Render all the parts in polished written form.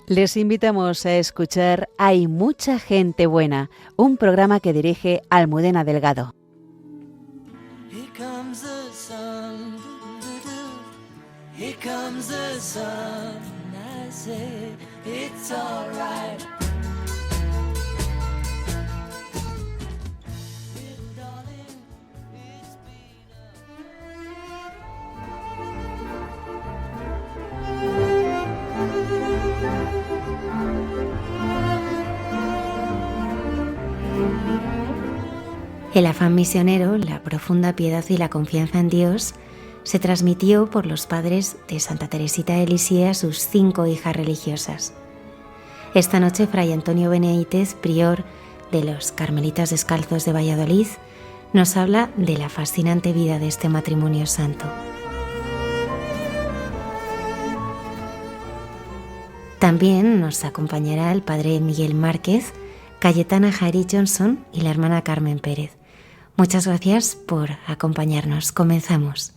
Les invitamos a escuchar Hay mucha gente buena, un programa que dirige Almudena Delgado. Here comes the sun, here comes the sun, I say it's alright. El afán misionero, la profunda piedad y la confianza en Dios se transmitió por los padres de Santa Teresita de Lisieux a sus 5 hijas religiosas. Esta noche, Fray Antonio Benítez, prior de los Carmelitas Descalzos de Valladolid, nos habla de la fascinante vida de este matrimonio santo. También nos acompañará el padre Miguel Márquez, Cayetana Jairi Johnson y la hermana Carmen Pérez. Muchas gracias por acompañarnos. Comenzamos.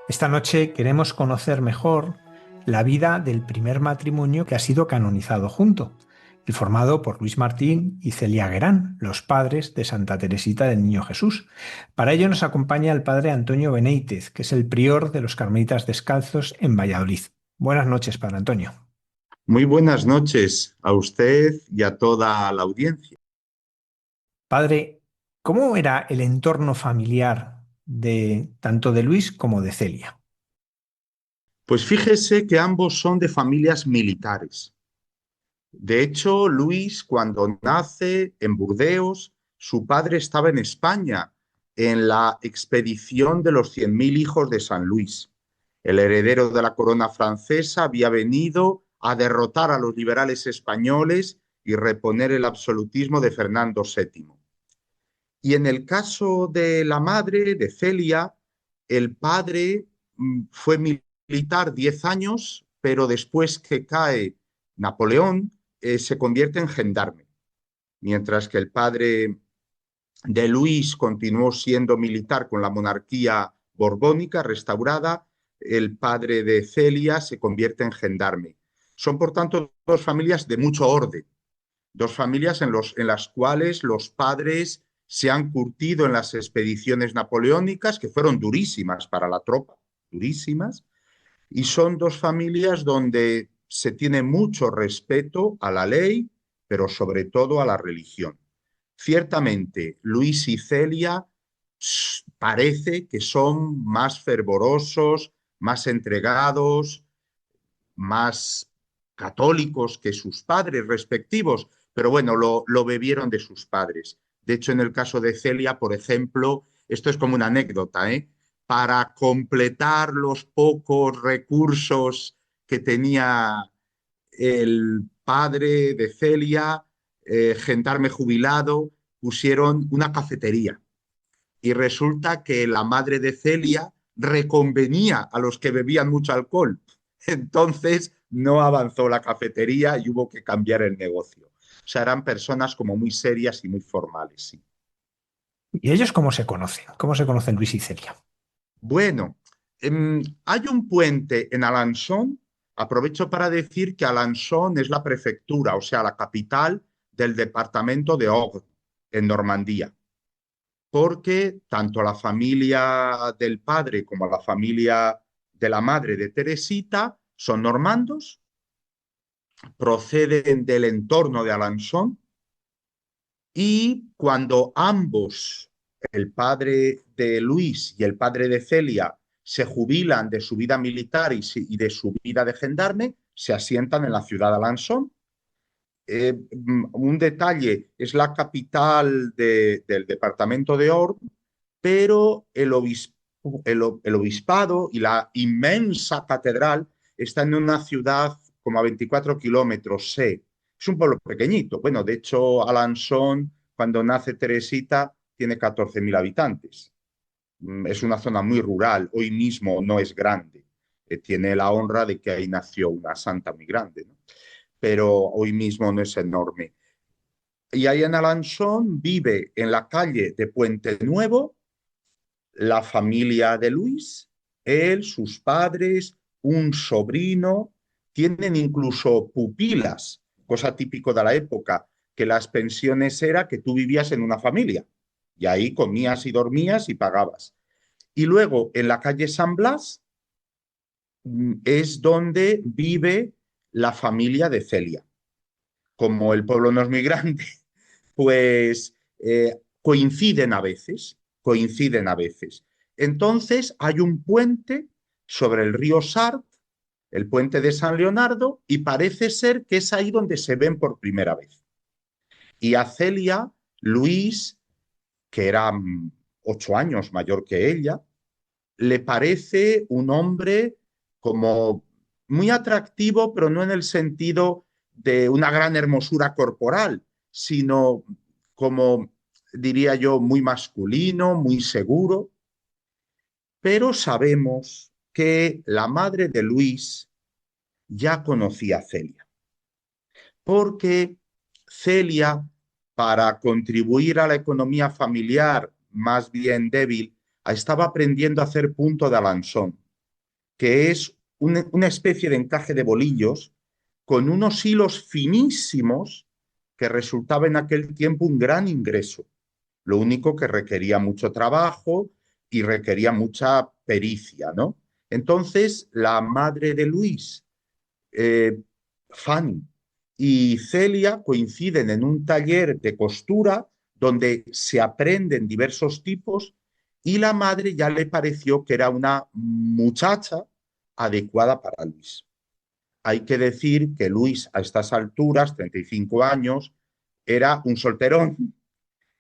Esta noche queremos conocer mejor la vida del primer matrimonio que ha sido canonizado junto, el formado por Luis Martín y Celia Guerán, los padres de Santa Teresita del Niño Jesús. Para ello nos acompaña el padre Antonio Benítez, que es el prior de los Carmelitas Descalzos en Valladolid. Buenas noches, padre Antonio. Muy buenas noches a usted y a toda la audiencia. Padre, ¿cómo era el entorno familiar tanto de Luis como de Celia? Pues fíjese que ambos son de familias militares. De hecho, Luis, cuando nace en Burdeos, su padre estaba en España, en la expedición de los 100.000 hijos de San Luis. El heredero de la corona francesa había venido a derrotar a los liberales españoles y reponer el absolutismo de Fernando VII. Y en el caso de la madre, de Celia, el padre fue militar 10 años, pero después que cae Napoleón, se convierte en gendarme. Mientras que el padre de Luis continuó siendo militar con la monarquía borbónica restaurada, el padre de Celia se convierte en gendarme. Son, por tanto, dos familias de mucho orden, dos familias en las cuales los padres se han curtido en las expediciones napoleónicas, que fueron durísimas para la tropa, durísimas, y son dos familias donde se tiene mucho respeto a la ley, pero sobre todo a la religión. Ciertamente, Luis y Celia parece que son más fervorosos, más entregados, más católicos que sus padres respectivos, pero bueno, lo bebieron de sus padres. De hecho, en el caso de Celia, por ejemplo, esto es como una anécdota, ¿eh? Para completar los pocos recursos que tenía el padre de Celia, gendarme jubilado, pusieron una cafetería. Y resulta que la madre de Celia reconvenía a los que bebían mucho alcohol. Entonces no avanzó la cafetería y hubo que cambiar el negocio. O sea, eran personas como muy serias y muy formales, sí. ¿Y ellos cómo se conocen? ¿Cómo se conocen Luis y Celia? Bueno, hay un puente en Alençon. Aprovecho para decir que Alençon es la prefectura, o sea, la capital del departamento de Orne, en Normandía, porque tanto la familia del padre como la familia de la madre de Teresita son normandos, proceden del entorno de Alençon, y cuando ambos, el padre de Luis y el padre de Celia, se jubilan de su vida militar y de su vida de gendarme, se asientan en la ciudad de Alençon. Un detalle, es la capital del departamento de Orne, pero el obispado y la inmensa catedral están en una ciudad como a 24 kilómetros, sé. Es un pueblo pequeñito. Bueno, de hecho, Alençon, cuando nace Teresita, tiene 14.000 habitantes. Es una zona muy rural, hoy mismo no es grande. Tiene la honra de que ahí nació una santa muy grande, ¿no? Pero hoy mismo no es enorme. Y ahí en Alençon vive en la calle de Puente Nuevo la familia de Luis, él, sus padres, un sobrino, tienen incluso pupilas, cosa típico de la época, que las pensiones era que tú vivías en una familia y ahí comías y dormías y pagabas. Y luego en la calle San Blas es donde vive la familia de Celia. Como el pueblo no es muy grande, pues coinciden a veces, coinciden a veces. Entonces hay un puente sobre el río Sart, el puente de San Leonardo, y parece ser que es ahí donde se ven por primera vez. Y a Celia, Luis, que era 8 años mayor que ella, le parece un hombre como muy atractivo, pero no en el sentido de una gran hermosura corporal, sino como, diría yo, muy masculino, muy seguro. Pero sabemos que la madre de Luis ya conocía a Celia, porque Celia, para contribuir a la economía familiar más bien débil, estaba aprendiendo a hacer punto de Alençon, que es una especie de encaje de bolillos con unos hilos finísimos que resultaba en aquel tiempo un gran ingreso. Lo único que requería mucho trabajo y requería mucha pericia, ¿no? Entonces, la madre de Luis, Fanny, y Celia coinciden en un taller de costura donde se aprenden diversos tipos, y la madre ya le pareció que era una muchacha adecuada para Luis. Hay que decir que Luis a estas alturas, 35 años, era un solterón,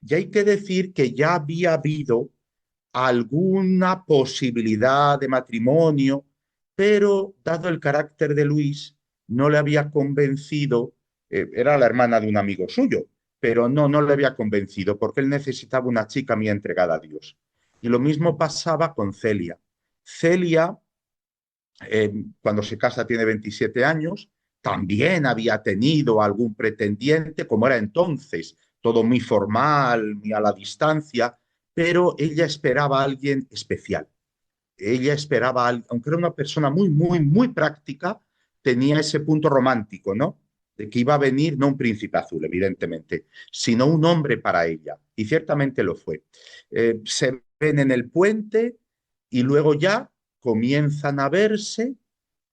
y hay que decir que ya había habido alguna posibilidad de matrimonio, pero dado el carácter de Luis, no le había convencido, era la hermana de un amigo suyo, pero no le había convencido porque él necesitaba una chica muy entregada a Dios. Y lo mismo pasaba con Celia. Celia, cuando se casa, tiene 27 años, también había tenido algún pretendiente, como era entonces, todo muy formal, muy a la distancia, pero ella esperaba a alguien especial. Ella esperaba, aunque era una persona muy, muy, muy práctica, tenía ese punto romántico, ¿no? De que iba a venir no un príncipe azul, evidentemente, sino un hombre para ella. Y ciertamente lo fue. Se ven en el puente y luego ya comienzan a verse.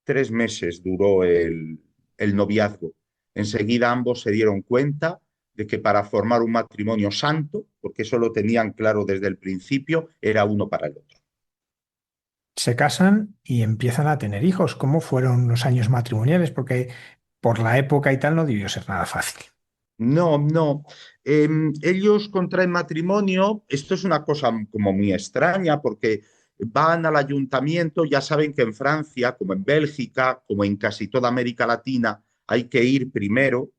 3 meses duró el noviazgo. Enseguida ambos se dieron cuenta de que para formar un matrimonio santo, porque eso lo tenían claro desde el principio, era uno para el otro. Se casan y empiezan a tener hijos. ¿Cómo fueron los años matrimoniales? Porque por la época y tal no debió ser nada fácil. No, no. Ellos contraen matrimonio. Esto es una cosa como muy extraña porque van al ayuntamiento. Ya saben que en Francia, como en Bélgica, como en casi toda América Latina, hay que ir primero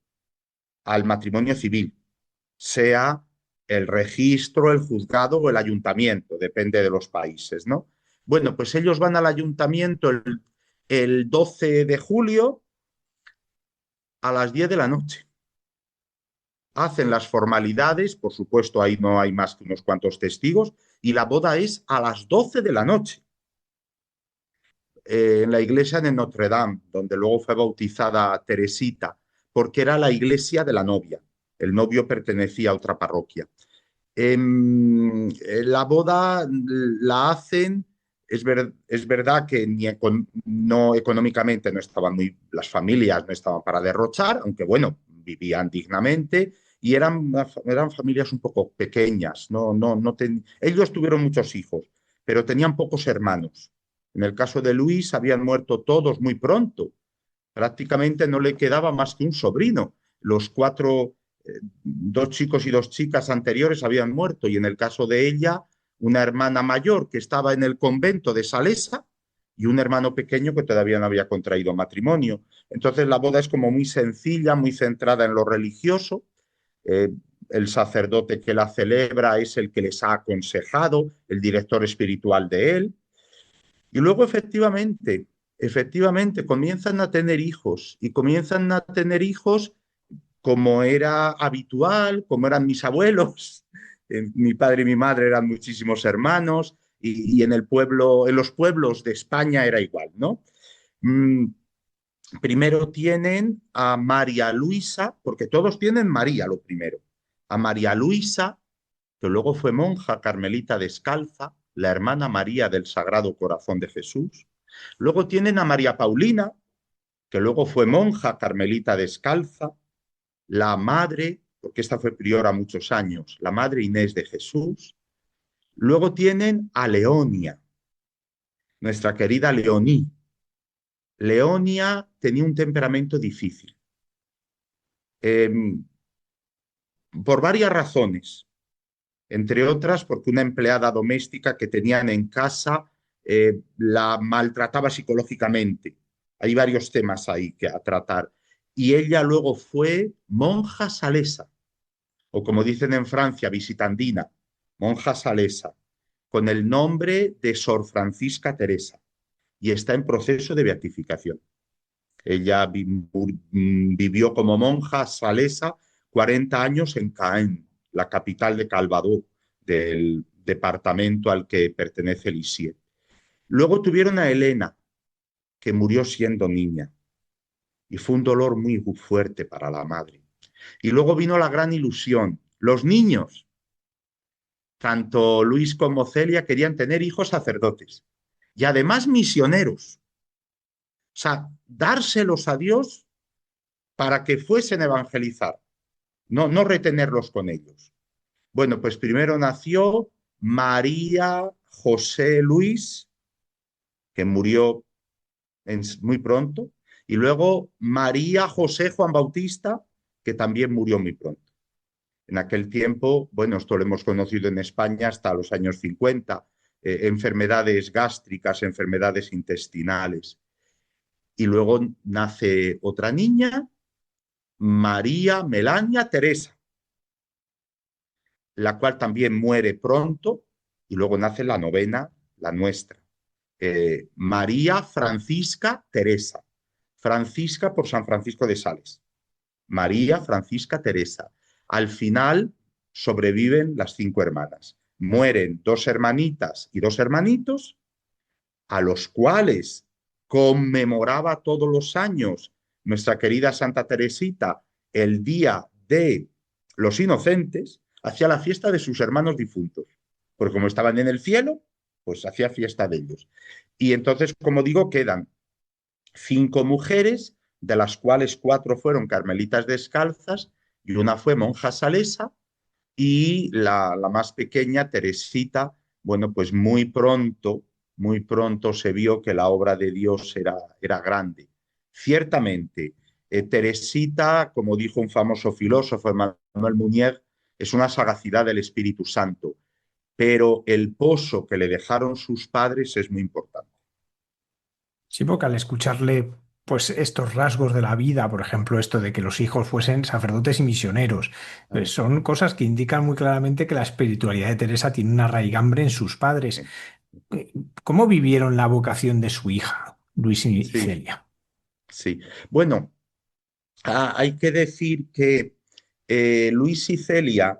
al matrimonio civil, sea el registro, el juzgado o el ayuntamiento, depende de los países, ¿no? Bueno, pues ellos van al ayuntamiento el 12 de julio a las 10 de la noche. Hacen las formalidades, por supuesto ahí no hay más que unos cuantos testigos, y la boda es a las 12 de la noche, en la iglesia de Notre Dame, donde luego fue bautizada Teresita, porque era la iglesia de la novia. El novio pertenecía a otra parroquia. La boda la hacen, es verdad que no económicamente no estaban las familias no estaban para derrochar, aunque bueno, vivían dignamente y eran familias un poco pequeñas. Ellos tuvieron muchos hijos, pero tenían pocos hermanos. En el caso de Luis habían muerto todos muy pronto. Prácticamente no le quedaba más que un sobrino. Los cuatro, 2 chicos y 2 chicas anteriores habían muerto y en el caso de ella, una hermana mayor que estaba en el convento de Salesa y un hermano pequeño que todavía no había contraído matrimonio. Entonces la boda es como muy sencilla, muy centrada en lo religioso. Eh, el sacerdote que la celebra es el que les ha aconsejado, el director espiritual de él. Y luego efectivamente comienzan a tener hijos y comienzan a tener hijos como era habitual, como eran mis abuelos. Mi padre y mi madre eran muchísimos hermanos y en el pueblo, en los pueblos de España era igual, ¿no? Mm, Primero tienen a María Luisa, porque todos tienen María lo primero. A María Luisa, que luego fue monja carmelita descalza, la hermana María del Sagrado Corazón de Jesús. Luego tienen a María Paulina, que luego fue monja carmelita descalza, la madre, porque esta fue priora muchos años, la madre Inés de Jesús. Luego tienen a Leonia, nuestra querida Leoní. Leonia tenía un temperamento difícil, eh, por varias razones, entre otras porque una empleada doméstica que tenían en casa la maltrataba psicológicamente. Hay varios temas ahí que a tratar. Y ella luego fue monja salesa, o como dicen en Francia, visitandina, monja salesa, con el nombre de Sor Francisca Teresa, y está en proceso de beatificación. Ella vivió como monja salesa 40 años en Caen, la capital de Calvados, del departamento al que pertenece Lisieux. Luego tuvieron a Elena, que murió siendo niña, y fue un dolor muy fuerte para la madre. Y luego vino la gran ilusión. Los niños, tanto Luis como Celia, querían tener hijos sacerdotes y además misioneros. O sea, dárselos a Dios para que fuesen a evangelizar, no retenerlos con ellos. Bueno, pues primero nació María José Luis, que murió muy pronto, y luego María José Juan Bautista, que también murió muy pronto. En aquel tiempo, bueno, esto lo hemos conocido en España hasta los años 50, enfermedades gástricas, enfermedades intestinales. Y luego nace otra niña, María Melania Teresa, la cual también muere pronto, y luego nace la novena, la nuestra, María Francisca Teresa, Francisca por San Francisco de Sales, María Francisca Teresa. Al final sobreviven las 5 hermanas. Mueren 2 hermanitas y 2 hermanitos, a los cuales conmemoraba todos los años nuestra querida Santa Teresita el día de los inocentes, hacía la fiesta de sus hermanos difuntos, porque como estaban en el cielo, pues hacía fiesta de ellos. Y entonces, como digo, quedan 5 mujeres, de las cuales 4 fueron carmelitas descalzas y una fue monja salesa, y la más pequeña, Teresita, bueno, pues muy pronto se vio que la obra de Dios era grande. Ciertamente, Teresita, como dijo un famoso filósofo, Emmanuel Mounier, es una sagacidad del Espíritu Santo, pero el pozo que le dejaron sus padres es muy importante. Sí, porque al escucharle, pues estos rasgos de la vida, por ejemplo, esto de que los hijos fuesen sacerdotes y misioneros, son cosas que indican muy claramente que la espiritualidad de Teresa tiene una raigambre en sus padres. ¿Cómo vivieron la vocación de su hija, Luis y Sí, Celia? sí. Bueno, hay que decir que Luis y Celia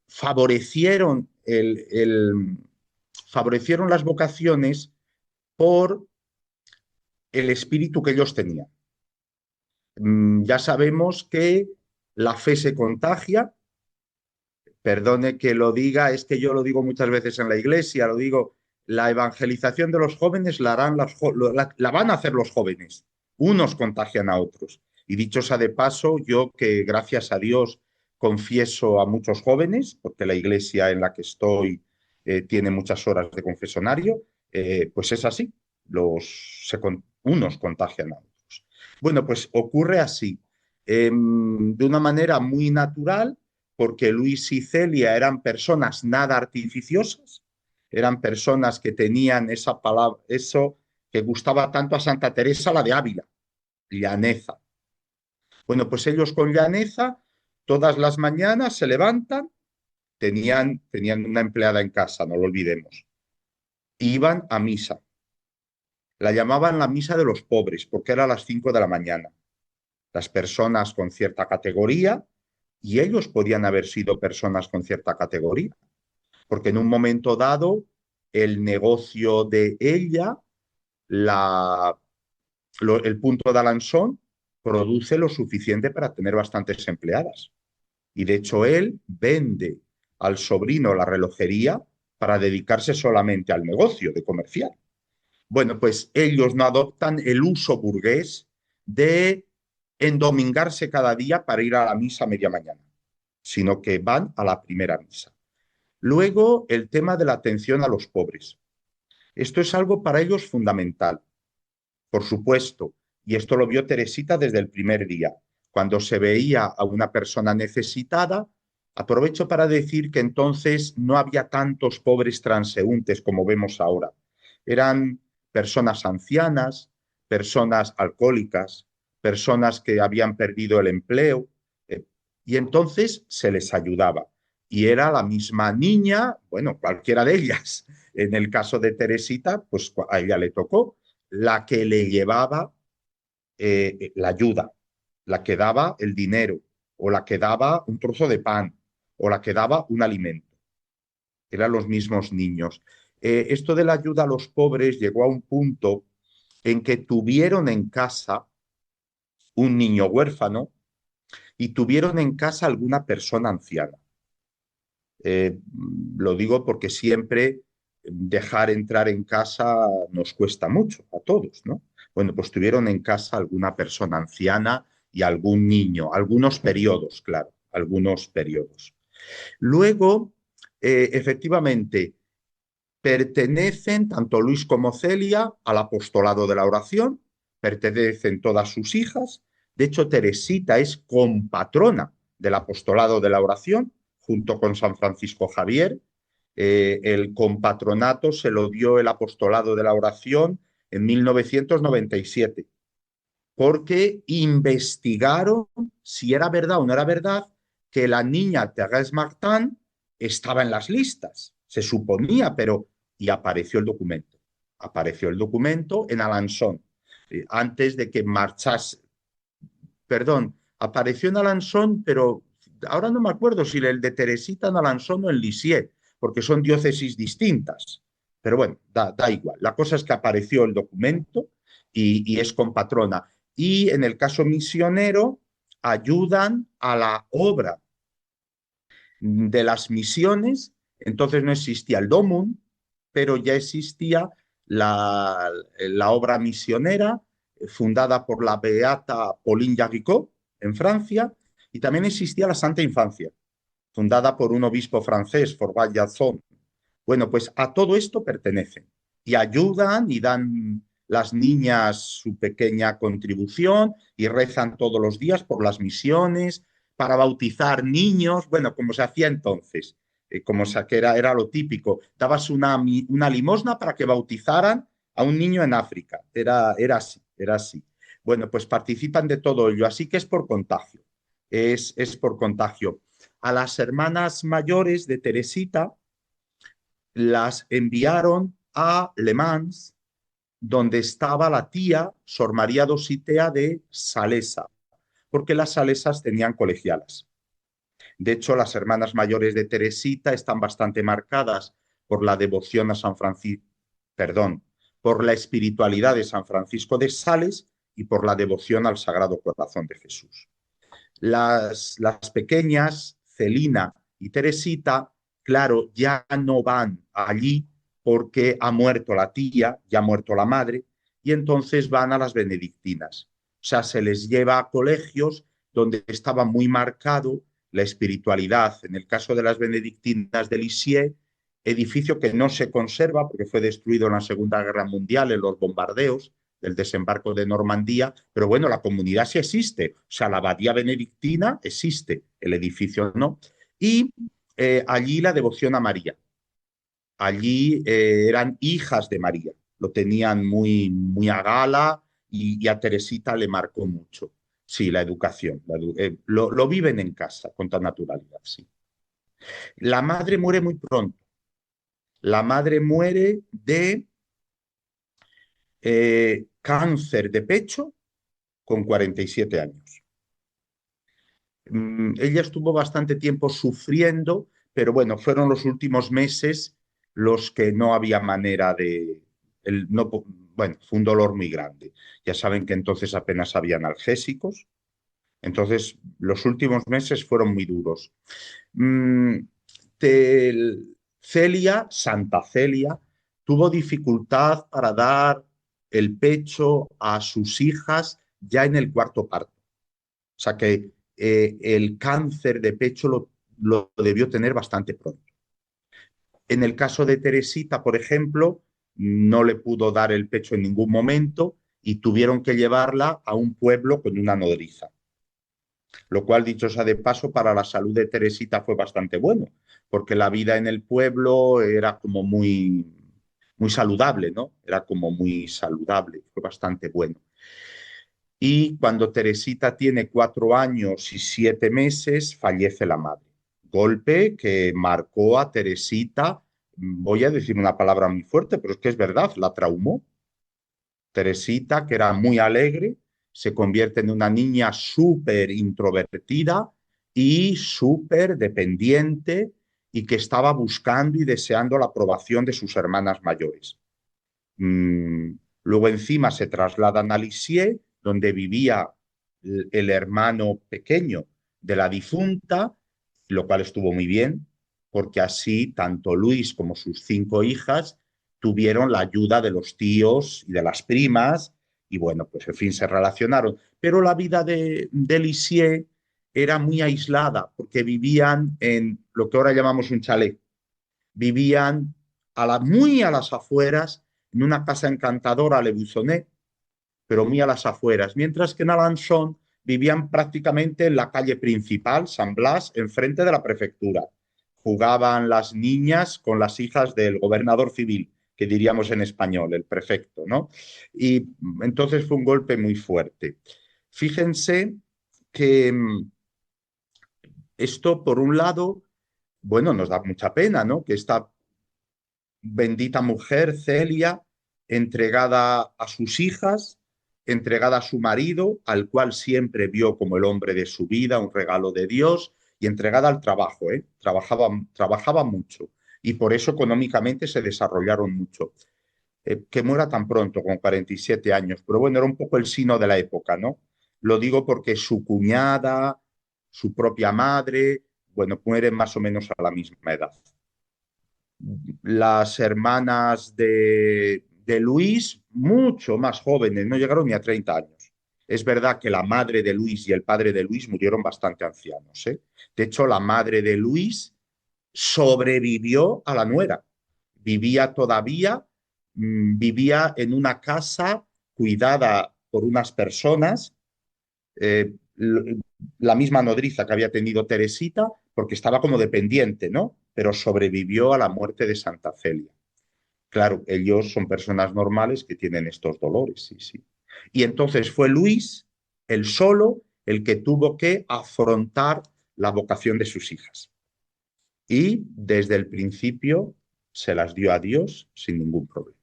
favorecieron las vocaciones por el espíritu que ellos tenían. Ya sabemos que la fe se contagia. Perdone que lo diga, es que yo lo digo muchas veces en la iglesia, lo digo, la evangelización de los jóvenes la van a hacer los jóvenes. Unos contagian a otros. Y dicho sea de paso, yo que gracias a Dios confieso a muchos jóvenes, porque la iglesia en la que estoy tiene muchas horas de confesonario, pues es así. Unos contagian a otros. Bueno, pues ocurre así, de una manera muy natural, porque Luis y Celia eran personas nada artificiosas, eran personas que tenían esa palabra, eso que gustaba tanto a Santa Teresa, la de Ávila, llaneza. Bueno, pues ellos con llaneza todas las mañanas se levantan, tenían una empleada en casa, no lo olvidemos, iban a misa. La llamaban la misa de los pobres porque era a las 5 de la mañana. Las personas con cierta categoría, y ellos podían haber sido personas con cierta categoría, porque en un momento dado el negocio de ella, el punto de Alanson, produce lo suficiente para tener bastantes empleadas. Y de hecho él vende al sobrino la relojería para dedicarse solamente al negocio de comercial. Bueno, pues ellos no adoptan el uso burgués de endomingarse cada día para ir a la misa a media mañana, sino que van a la primera misa. Luego, el tema de la atención a los pobres. Esto es algo para ellos fundamental, por supuesto, y esto lo vio Teresita desde el primer día. Cuando se veía a una persona necesitada, aprovecho para decir que entonces no había tantos pobres transeúntes como vemos ahora. Eran personas ancianas, personas alcohólicas, personas que habían perdido el empleo, y entonces se les ayudaba. Y era la misma niña, bueno, cualquiera de ellas. En el caso de Teresita, pues a ella le tocó la que le llevaba la ayuda, la que daba el dinero, o la que daba un trozo de pan, o la que daba un alimento. Eran los mismos niños. Esto de la ayuda a los pobres llegó a un punto en que tuvieron en casa un niño huérfano y tuvieron en casa alguna persona anciana. Eh, lo digo porque siempre dejar entrar en casa nos cuesta mucho a todos, ¿no? Bueno, pues tuvieron en casa alguna persona anciana y algún niño, algunos periodos, claro, algunos periodos. Luego, efectivamente, pertenecen tanto Luis como Celia al apostolado de la oración, pertenecen todas sus hijas. De hecho, Teresita es compatrona del apostolado de la oración, junto con San Francisco Javier. El compatronato se lo dio el apostolado de la oración en 1997, porque investigaron si era verdad o no era verdad que la niña Thérèse Martin estaba en las listas. Se suponía, pero... Y apareció el documento. Apareció el documento en Alençon, antes de que marchase. Perdón, apareció en Alençon, pero ahora no me acuerdo si el de Teresita en Alençon o en Lisieux, porque son diócesis distintas. Pero bueno, da igual. La cosa es que apareció el documento y es compatrona. Y en el caso misionero, ayudan a la obra de las misiones. Entonces no existía el DOMUN, pero ya existía la obra misionera fundada por la beata Pauline Jaricot en Francia, y también existía la Santa Infancia, fundada por un obispo francés, Forval Jatzon. Bueno, pues a todo esto pertenecen y ayudan y dan las niñas su pequeña contribución y rezan todos los días por las misiones, para bautizar niños, bueno, como se hacía entonces, como que era lo típico, dabas una limosna para que bautizaran a un niño en África, era así, era así. Bueno, pues participan de todo ello, así que es por contagio, es por contagio. A las hermanas mayores de Teresita las enviaron a Le Mans, donde estaba la tía Sor María Dositea de Salesa, porque las salesas tenían colegialas. De hecho, las hermanas mayores de Teresita están bastante marcadas por la devoción a San Francisco, perdón, por la espiritualidad de San Francisco de Sales y por la devoción al Sagrado Corazón de Jesús. Las pequeñas, Celina y Teresita, claro, ya no van allí porque ha muerto la tía, ya ha muerto la madre, y entonces van a las benedictinas. O sea, se les lleva a colegios donde estaba muy marcado la espiritualidad. En el caso de las benedictinas de Lisieux, edificio que no se conserva porque fue destruido en la Segunda Guerra Mundial en los bombardeos del desembarco de Normandía, pero bueno, la comunidad sí existe, o sea, la abadía benedictina existe, el edificio no, y allí la devoción a María, allí eran hijas de María, lo tenían muy a gala y a Teresita le marcó mucho. Sí, la educación, lo viven en casa con toda naturalidad, sí. La madre muere muy pronto, la madre muere de cáncer de pecho con 47 años. Ella estuvo bastante tiempo sufriendo, pero bueno, fueron los últimos meses los que no había manera de... no, bueno, fue un dolor muy grande. Ya saben que entonces apenas había analgésicos, entonces los últimos meses fueron muy duros. Celia, Santa Celia, tuvo dificultad para dar el pecho a sus hijas ya en el cuarto parto. O sea que el cáncer de pecho lo debió tener bastante pronto. En el caso de Teresita, por ejemplo, no le pudo dar el pecho en ningún momento y tuvieron que llevarla a un pueblo con una nodriza. Lo cual, dicho sea de paso, para la salud de Teresita fue bastante bueno, porque la vida en el pueblo era como muy saludable, ¿no? Era como muy saludable, fue bastante bueno. Y cuando Teresita tiene 4 años y 7 meses, fallece la madre. Golpe que marcó a Teresita, voy a decir una palabra muy fuerte, pero es que es verdad, la traumó. Teresita, que era muy alegre, se convierte en una niña súper introvertida y súper dependiente y que estaba buscando y deseando la aprobación de sus hermanas mayores. Luego encima se trasladan a Lisieux, donde vivía el hermano pequeño de la difunta, lo cual estuvo muy bien, porque así tanto Luis como sus 5 hijas tuvieron la ayuda de los tíos y de las primas, y bueno, pues en fin, se relacionaron. Pero la vida de Lisieux era muy aislada, porque vivían en lo que ahora llamamos un chalet. Vivían muy a las afueras, en una casa encantadora, Le Buissonnet, pero muy a las afueras, mientras que en Alençon vivían prácticamente en la calle principal, San Blas, enfrente de la prefectura. Jugaban las niñas con las hijas del gobernador civil, que diríamos en español, el prefecto, ¿no? Y entonces fue un golpe muy fuerte. Fíjense que esto, por un lado, bueno, nos da mucha pena, ¿no? Que esta bendita mujer, Celia, entregada a sus hijas, entregada a su marido, al cual siempre vio como el hombre de su vida, un regalo de Dios, y entregada al trabajo, ¿eh? Trabajaba mucho y por eso económicamente se desarrollaron mucho. Que muera tan pronto, con 47 años, pero bueno, era un poco el sino de la época, ¿no? Lo digo porque su cuñada, su propia madre, bueno, mueren más o menos a la misma edad. Las hermanas de Luis, mucho más jóvenes, no llegaron ni a 30 años. Es verdad que la madre de Luis y el padre de Luis murieron bastante ancianos, ¿eh? De hecho, la madre de Luis sobrevivió a la nuera. Vivía todavía, vivía en una casa cuidada por unas personas, eh, la misma nodriza que había tenido Teresita, porque estaba como dependiente, ¿no? Pero sobrevivió a la muerte de Santa Celia. Claro, ellos son personas normales que tienen estos dolores, sí, sí. Y entonces fue Luis, el solo, el que tuvo que afrontar la vocación de sus hijas. Y desde el principio se las dio a Dios sin ningún problema.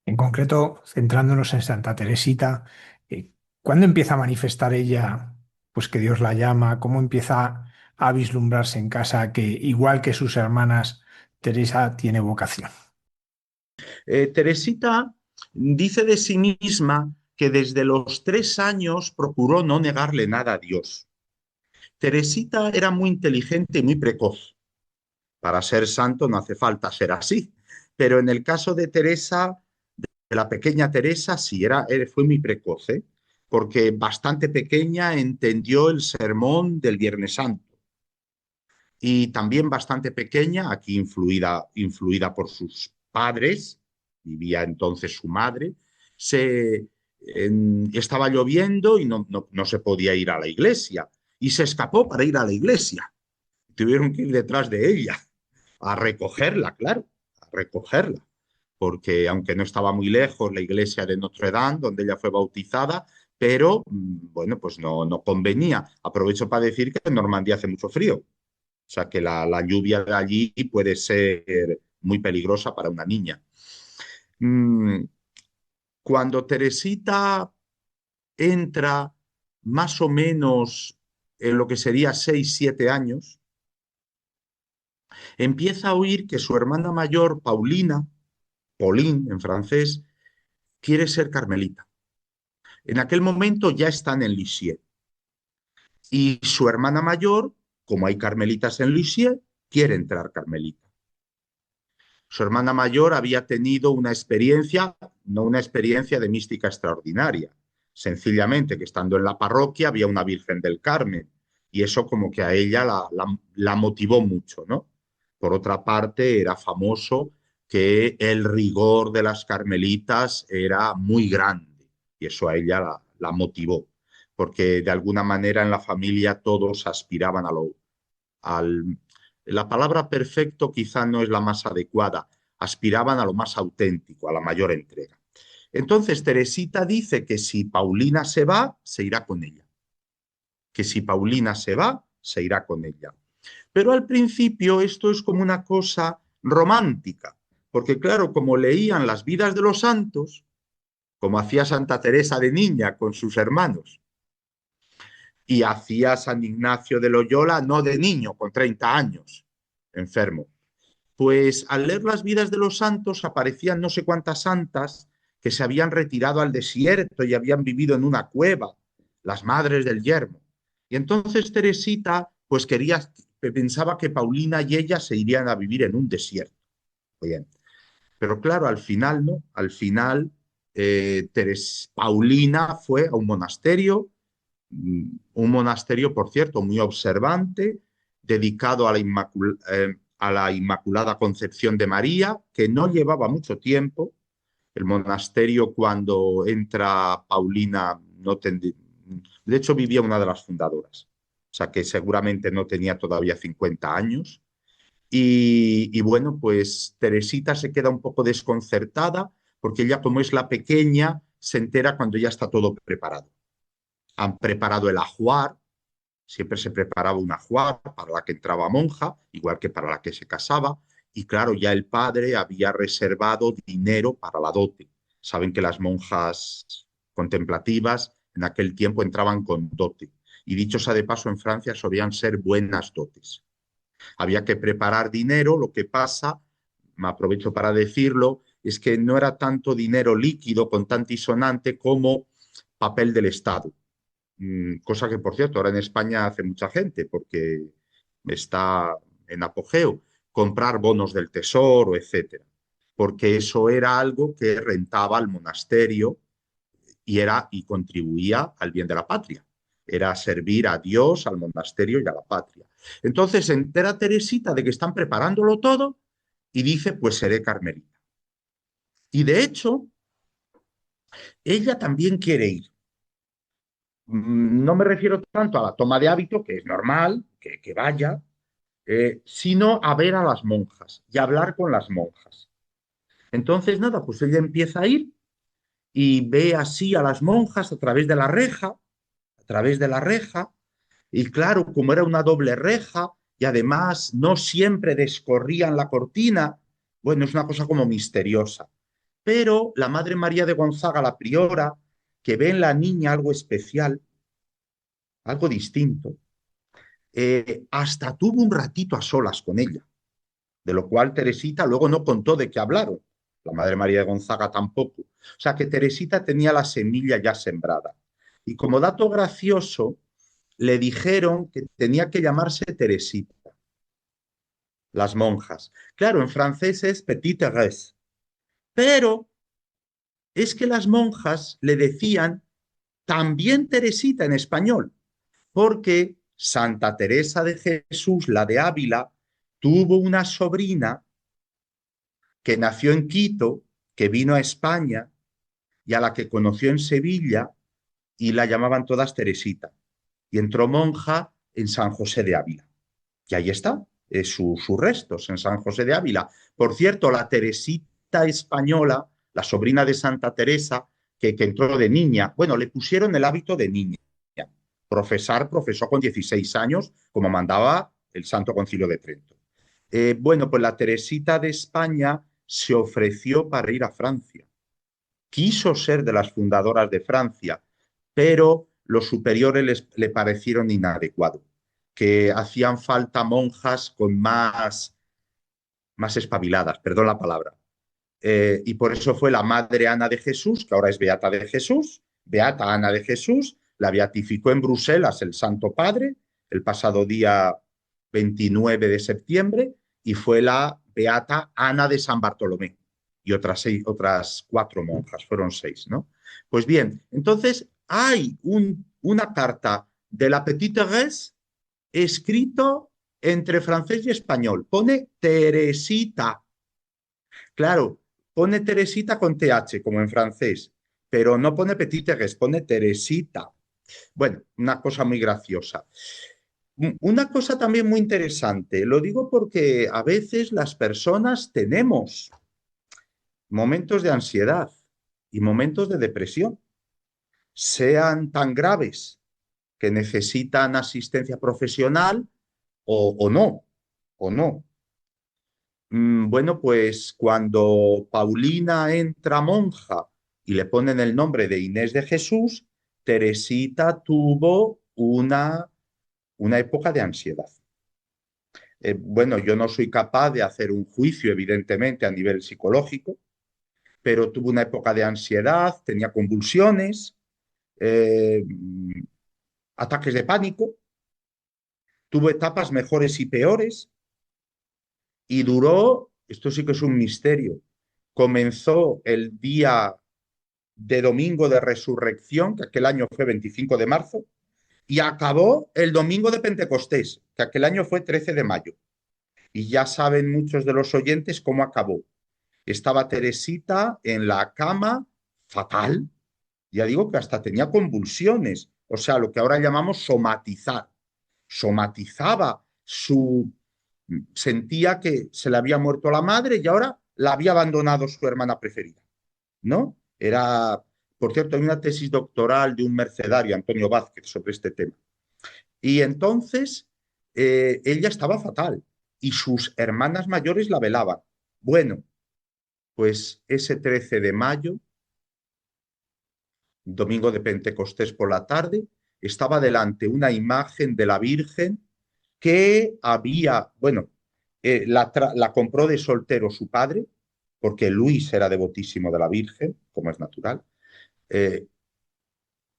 En concreto, centrándonos en Santa Teresita, eh, ¿cuándo empieza a manifestar ella, pues que Dios la llama? ¿Cómo empieza a vislumbrarse en casa que, igual que sus hermanas, Teresa tiene vocación? Teresita dice de sí misma que desde los 3 años procuró no negarle nada a Dios. Teresita era muy inteligente y muy precoz. Para ser santo no hace falta ser así, pero en el caso de Teresa, de la pequeña Teresa, sí, fue muy precoz, ¿eh? Porque bastante pequeña entendió el sermón del Viernes Santo. Y también bastante pequeña, aquí influida por sus padres, vivía entonces su madre, estaba lloviendo y no se podía ir a la iglesia. Y se escapó para ir a la iglesia. Tuvieron que ir detrás de ella, a recogerla, claro, a recogerla. Porque aunque no estaba muy lejos la iglesia de Notre Dame, donde ella fue bautizada, pero bueno, pues no convenía. Aprovecho para decir que en Normandía hace mucho frío. O sea que la lluvia de allí puede ser muy peligrosa para una niña. Mm, Cuando Teresita entra más o menos en lo que sería 6 7 años, empieza a oír que su hermana mayor, Paulina, Pauline en francés, quiere ser carmelita. En aquel momento ya están en Lisieux. Y su hermana mayor, como hay carmelitas en Lisieux, quiere entrar carmelita. Su hermana mayor había tenido una experiencia, no una experiencia de mística extraordinaria, sencillamente que estando en la parroquia había una Virgen del Carmen y eso como que a ella la motivó mucho, ¿no? Por otra parte, era famoso que el rigor de las carmelitas era muy grande y eso a ella la motivó, porque de alguna manera en la familia todos aspiraban al, la palabra perfecto quizá no es la más adecuada, aspiraban a lo más auténtico, a la mayor entrega. Entonces Teresita dice que si Paulina se va, se irá con ella. Que si Paulina se va, se irá con ella. Pero al principio esto es como una cosa romántica, porque claro, como leían las vidas de los santos, como hacía Santa Teresa de niña con sus hermanos, y hacía San Ignacio de Loyola no de niño, con 30 años, enfermo. Pues al leer las vidas de los santos aparecían no sé cuántas santas que se habían retirado al desierto y habían vivido en una cueva, las madres del yermo. Y entonces Teresita pues pensaba que Paulina y ella se irían a vivir en un desierto. Bien. Pero claro, al final, ¿no? Al final, Paulina fue a un monasterio, por cierto, muy observante, dedicado a la Inmaculada Concepción de María, que no llevaba mucho tiempo. El monasterio, cuando entra Paulina, de hecho vivía una de las fundadoras, o sea que seguramente no tenía todavía 50 años. Y bueno, pues Teresita se queda un poco desconcertada porque ella, como es la pequeña, se entera cuando ya está todo preparado. Han preparado el ajuar, siempre se preparaba un ajuar para la que entraba monja, igual que para la que se casaba, y claro, ya el padre había reservado dinero para la dote. Saben que las monjas contemplativas en aquel tiempo entraban con dote. Y dicho sea de paso, en Francia solían ser buenas dotes. Había que preparar dinero, lo que pasa, me aprovecho para decirlo, es que no era tanto dinero líquido, contante y sonante, como papel del Estado. Cosa que, por cierto, ahora en España hace mucha gente, porque está en apogeo, comprar bonos del tesoro, etcétera, porque eso era algo que rentaba al monasterio y contribuía al bien de la patria. Era servir a Dios, al monasterio y a la patria. Entonces se entera Teresita de que están preparándolo todo y dice, pues seré carmelita. Y de hecho, ella también quiere ir. No me refiero tanto a la toma de hábito, que es normal, que vaya, sino a ver a las monjas y a hablar con las monjas. Entonces, nada, pues ella empieza a ir y ve así a las monjas a través de la reja, y claro, como era una doble reja y además no siempre descorrían la cortina, bueno, es una cosa como misteriosa. Pero la Madre María de Gonzaga, la priora, que ve en la niña algo especial, algo distinto, hasta tuvo un ratito a solas con ella, de lo cual Teresita luego no contó de qué hablaron. La Madre María de Gonzaga tampoco. O sea que Teresita tenía la semilla ya sembrada. Y como dato gracioso, le dijeron que tenía que llamarse Teresita, las monjas. Claro, en francés es Petite Thérèse, pero es que las monjas le decían también Teresita en español, porque Santa Teresa de Jesús, la de Ávila, tuvo una sobrina que nació en Quito, que vino a España y a la que conoció en Sevilla y la llamaban todas Teresita. Y entró monja en San José de Ávila. Y ahí está, sus restos en San José de Ávila. Por cierto, la Teresita española, la sobrina de Santa Teresa, que entró de niña, bueno, le pusieron el hábito de niña. Profesó con 16 años, como mandaba el Santo Concilio de Trento. Bueno, pues la Teresita de España se ofreció para ir a Francia. Quiso ser de las fundadoras de Francia, pero los superiores le parecieron inadecuado, que hacían falta monjas con más espabiladas, perdón la palabra. Y por eso fue la Madre Ana de Jesús, que ahora es Beata de Jesús, Beata Ana de Jesús, la beatificó en Bruselas el Santo Padre el pasado día 29 de septiembre, y fue la Beata Ana de San Bartolomé y otras 4 monjas, fueron 6, ¿no? Pues bien, entonces hay una carta de la Petite Thérèse escrito entre francés y español. Pone Teresita. Claro, pone Teresita con TH, como en francés, pero no pone Petite Thérèse, pone Teresita. Bueno, una cosa muy graciosa. Una cosa también muy interesante, lo digo porque a veces las personas tenemos momentos de ansiedad y momentos de depresión, sean tan graves que necesitan asistencia profesional o no. Bueno, pues cuando Paulina entra monja y le ponen el nombre de Inés de Jesús, Teresita tuvo una época de ansiedad. Bueno, yo no soy capaz de hacer un juicio, evidentemente, a nivel psicológico, pero tuvo una época de ansiedad, tenía convulsiones, eh, ataques de pánico, tuvo etapas mejores y peores, y duró, esto sí que es un misterio, comenzó el día de domingo de resurrección, que aquel año fue 25 de marzo, y acabó el domingo de Pentecostés, que aquel año fue 13 de mayo. Y ya saben muchos de los oyentes cómo acabó. Estaba Teresita en la cama, fatal, ya digo que hasta tenía convulsiones, o sea, lo que ahora llamamos somatizar. Somatizaba sentía que se le había muerto la madre y ahora la había abandonado su hermana preferida, ¿no? Era, por cierto, hay una tesis doctoral de un mercedario, Antonio Vázquez, sobre este tema. Y entonces ella estaba fatal y sus hermanas mayores la velaban. Bueno, pues ese 13 de mayo, domingo de Pentecostés por la tarde, estaba delante una imagen de la Virgen que había, bueno, la compró de soltero su padre, porque Luis era devotísimo de la Virgen, como es natural, eh,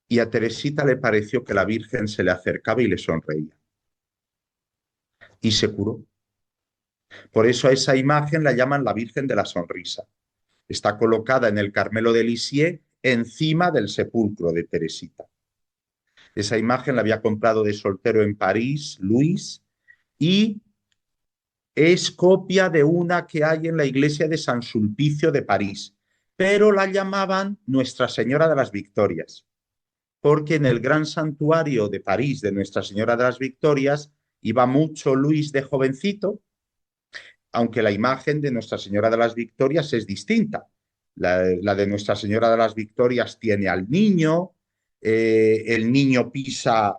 y a Teresita le pareció que la Virgen se le acercaba y le sonreía. Y se curó. Por eso a esa imagen la llaman la Virgen de la Sonrisa. Está colocada en el Carmelo de Lisieux, encima del sepulcro de Teresita. Esa imagen la había comprado de soltero en París, Luis, y es copia de una que hay en la iglesia de San Sulpicio de París, pero la llamaban Nuestra Señora de las Victorias, porque en el gran santuario de París de Nuestra Señora de las Victorias iba mucho Luis de jovencito, aunque la imagen de Nuestra Señora de las Victorias es distinta. La de Nuestra Señora de las Victorias tiene al niño, el niño pisa,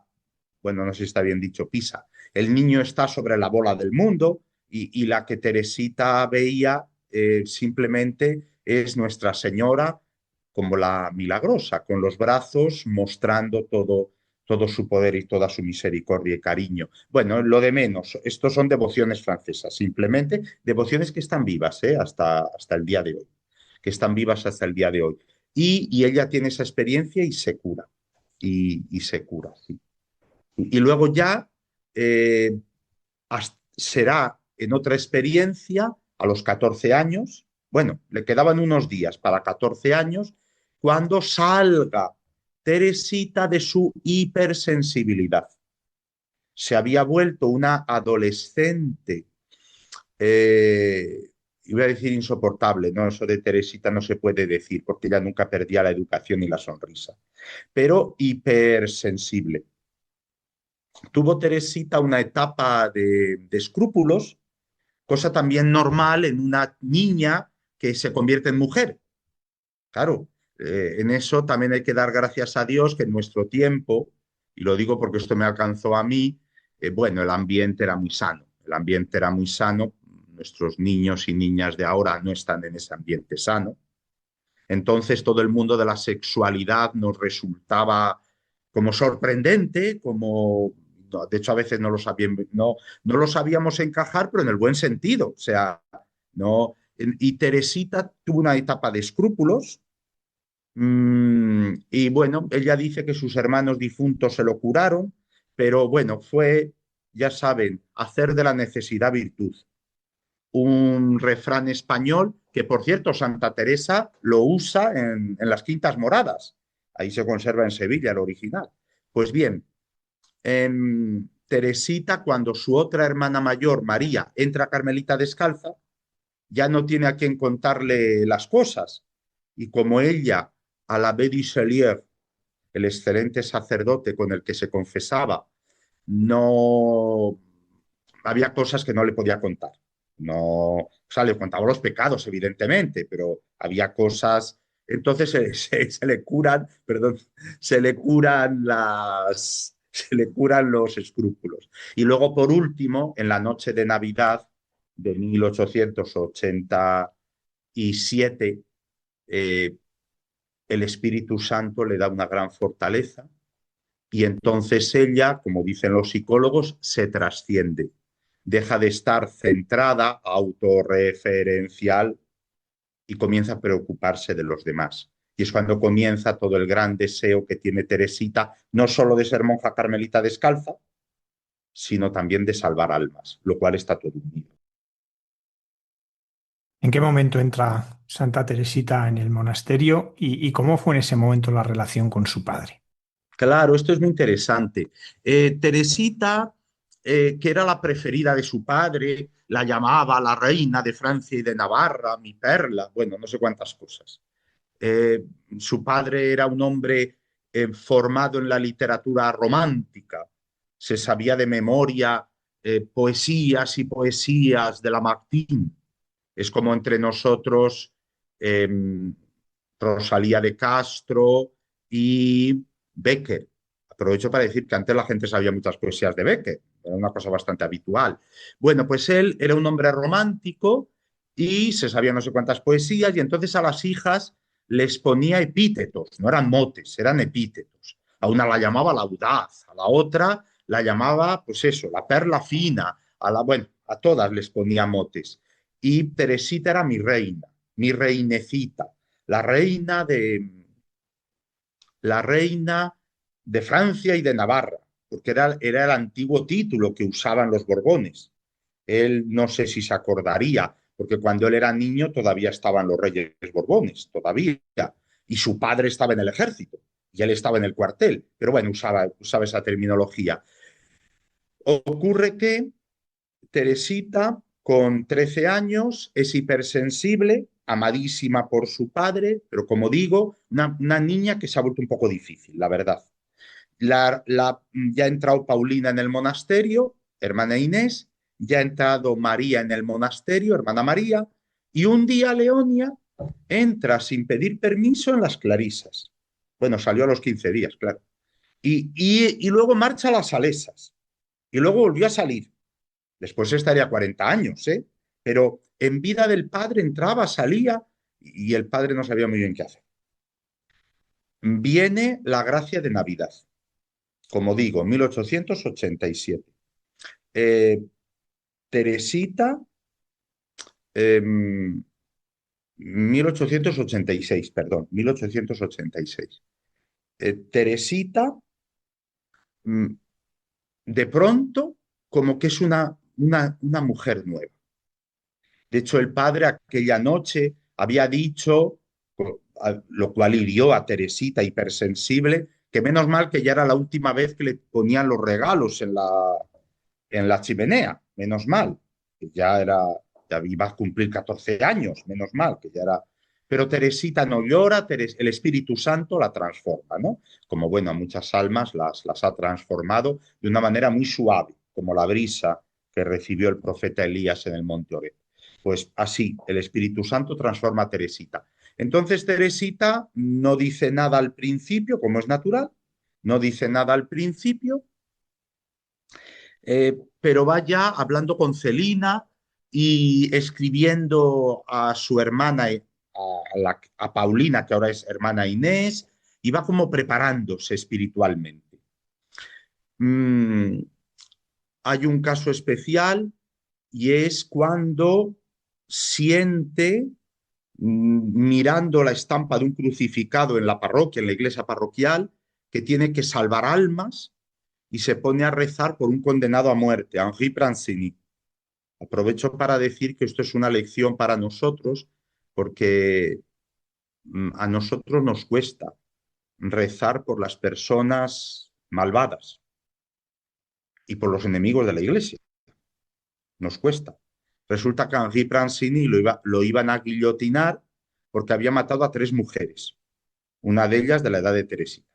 bueno, no sé si está bien dicho, pisa, el niño está sobre la bola del mundo y la que Teresita veía simplemente es Nuestra Señora como la milagrosa, con los brazos mostrando todo su poder y toda su misericordia y cariño. Bueno, lo de menos, estos son devociones francesas, simplemente devociones que están vivas hasta el día de hoy, que están vivas hasta el día de hoy. Y ella tiene esa experiencia y se cura, y se cura, sí. Y luego ya será en otra experiencia a los 14 años, bueno, le quedaban unos días para 14 años, cuando salga Teresita de su hipersensibilidad. Se había vuelto una adolescente, iba a decir insoportable, no, eso de Teresita no se puede decir porque ella nunca perdía la educación y la sonrisa, pero hipersensible. Tuvo Teresita una etapa de escrúpulos, cosa también normal en una niña que se convierte en mujer. Claro, en eso también hay que dar gracias a Dios que en nuestro tiempo, y lo digo porque esto me alcanzó a mí, bueno, el ambiente era muy sano. El ambiente era muy sano. Nuestros niños y niñas de ahora no están en ese ambiente sano. Entonces todo el mundo de la sexualidad nos resultaba como sorprendente, como de hecho a veces no lo sabíamos encajar, pero en el buen sentido. O sea, no. Y Teresita tuvo una etapa de escrúpulos. Y bueno, ella dice que sus hermanos difuntos se lo curaron, pero bueno, fue, ya saben, hacer de la necesidad virtud. Un refrán español que, por cierto, Santa Teresa lo usa en las Quintas Moradas. Ahí se conserva en Sevilla el original. Pues bien, Teresita, cuando su otra hermana mayor, María, entra a Carmelita descalza, ya no tiene a quien contarle las cosas. Y como ella, a l'abbé Dusselier, el excelente sacerdote con el que se confesaba, no había cosas que no le podía contar. No, o sea, le contaba los pecados, evidentemente, pero había cosas. Entonces se le curan, perdón, se le curan los escrúpulos. Y luego, por último, en la noche de Navidad de 1887, el Espíritu Santo le da una gran fortaleza y entonces ella, como dicen los psicólogos, se trasciende. Deja de estar centrada, autorreferencial y comienza a preocuparse de los demás. Y es cuando comienza todo el gran deseo que tiene Teresita, no solo de ser monja carmelita descalza, sino también de salvar almas, lo cual está todo unido. ¿En qué momento entra Santa Teresita en el monasterio y cómo fue en ese momento la relación con su padre? Claro, esto es muy interesante. Teresita, que era la preferida de su padre, la llamaba la reina de Francia y de Navarra, mi perla, bueno, no sé cuántas cosas. Su padre era un hombre formado en la literatura romántica, se sabía de memoria poesías y poesías de Lamartine. Es como entre nosotros Rosalía de Castro y Becker. Aprovecho para decir que antes la gente sabía muchas poesías de Becker, era una cosa bastante habitual. Bueno, pues él era un hombre romántico y se sabía no sé cuántas poesías y entonces a las hijas les ponía epítetos, no eran motes, eran epítetos. A una la llamaba la audaz, a la otra la llamaba, pues eso, la perla fina, bueno, a todas les ponía motes. Y Teresita era mi reinecita, la reina de, la reina de Francia y de Navarra, porque era el antiguo título que usaban los Borbones. Él no sé si se acordaría, porque cuando él era niño todavía estaban los reyes Borbones, todavía, y su padre estaba en el ejército, y él estaba en el cuartel, pero bueno, usaba esa terminología. Ocurre que Teresita, con 13 años, es hipersensible, amadísima por su padre, pero como digo, una niña que se ha vuelto un poco difícil, la verdad. Ya ha entrado Paulina en el monasterio, hermana Inés, ya ha entrado María en el monasterio, hermana María, y un día Leonia entra sin pedir permiso en las Clarisas. Bueno, salió a los 15 días, claro. Y luego marcha a las Salesas, y luego volvió a salir. Después estaría 40 años, ¿eh? Pero en vida del padre entraba, salía, y el padre no sabía muy bien qué hacer. Viene la gracia de Navidad, como digo, 1887. Teresita, 1886, perdón, 1886. Teresita, mm, de pronto, como que es una mujer nueva. De hecho, el padre aquella noche había dicho, lo cual hirió a Teresita hipersensible, que menos mal que ya era la última vez que le ponían los regalos en la chimenea, menos mal, que ya iba a cumplir 14 años, menos mal, que ya era. Pero Teresita no llora, el Espíritu Santo la transforma, ¿no? Como bueno, a muchas almas las ha transformado de una manera muy suave, como la brisa que recibió el profeta Elías en el monte Oreb. Pues así, el Espíritu Santo transforma a Teresita. Entonces Teresita no dice nada al principio, como es natural, no dice nada al principio, pero va ya hablando con Celina y escribiendo a su hermana, a Paulina, que ahora es hermana Inés, y va como preparándose espiritualmente. Hay un caso especial y es cuando siente, mirando la estampa de un crucificado en la parroquia, en la iglesia parroquial, que tiene que salvar almas y se pone a rezar por un condenado a muerte, Henri Prancini. Aprovecho para decir que esto es una lección para nosotros porque a nosotros nos cuesta rezar por las personas malvadas y por los enemigos de la iglesia. Nos cuesta. Resulta que a Henri Prancini lo iban a guillotinar porque había matado a 3 mujeres, una de ellas de la edad de Teresita.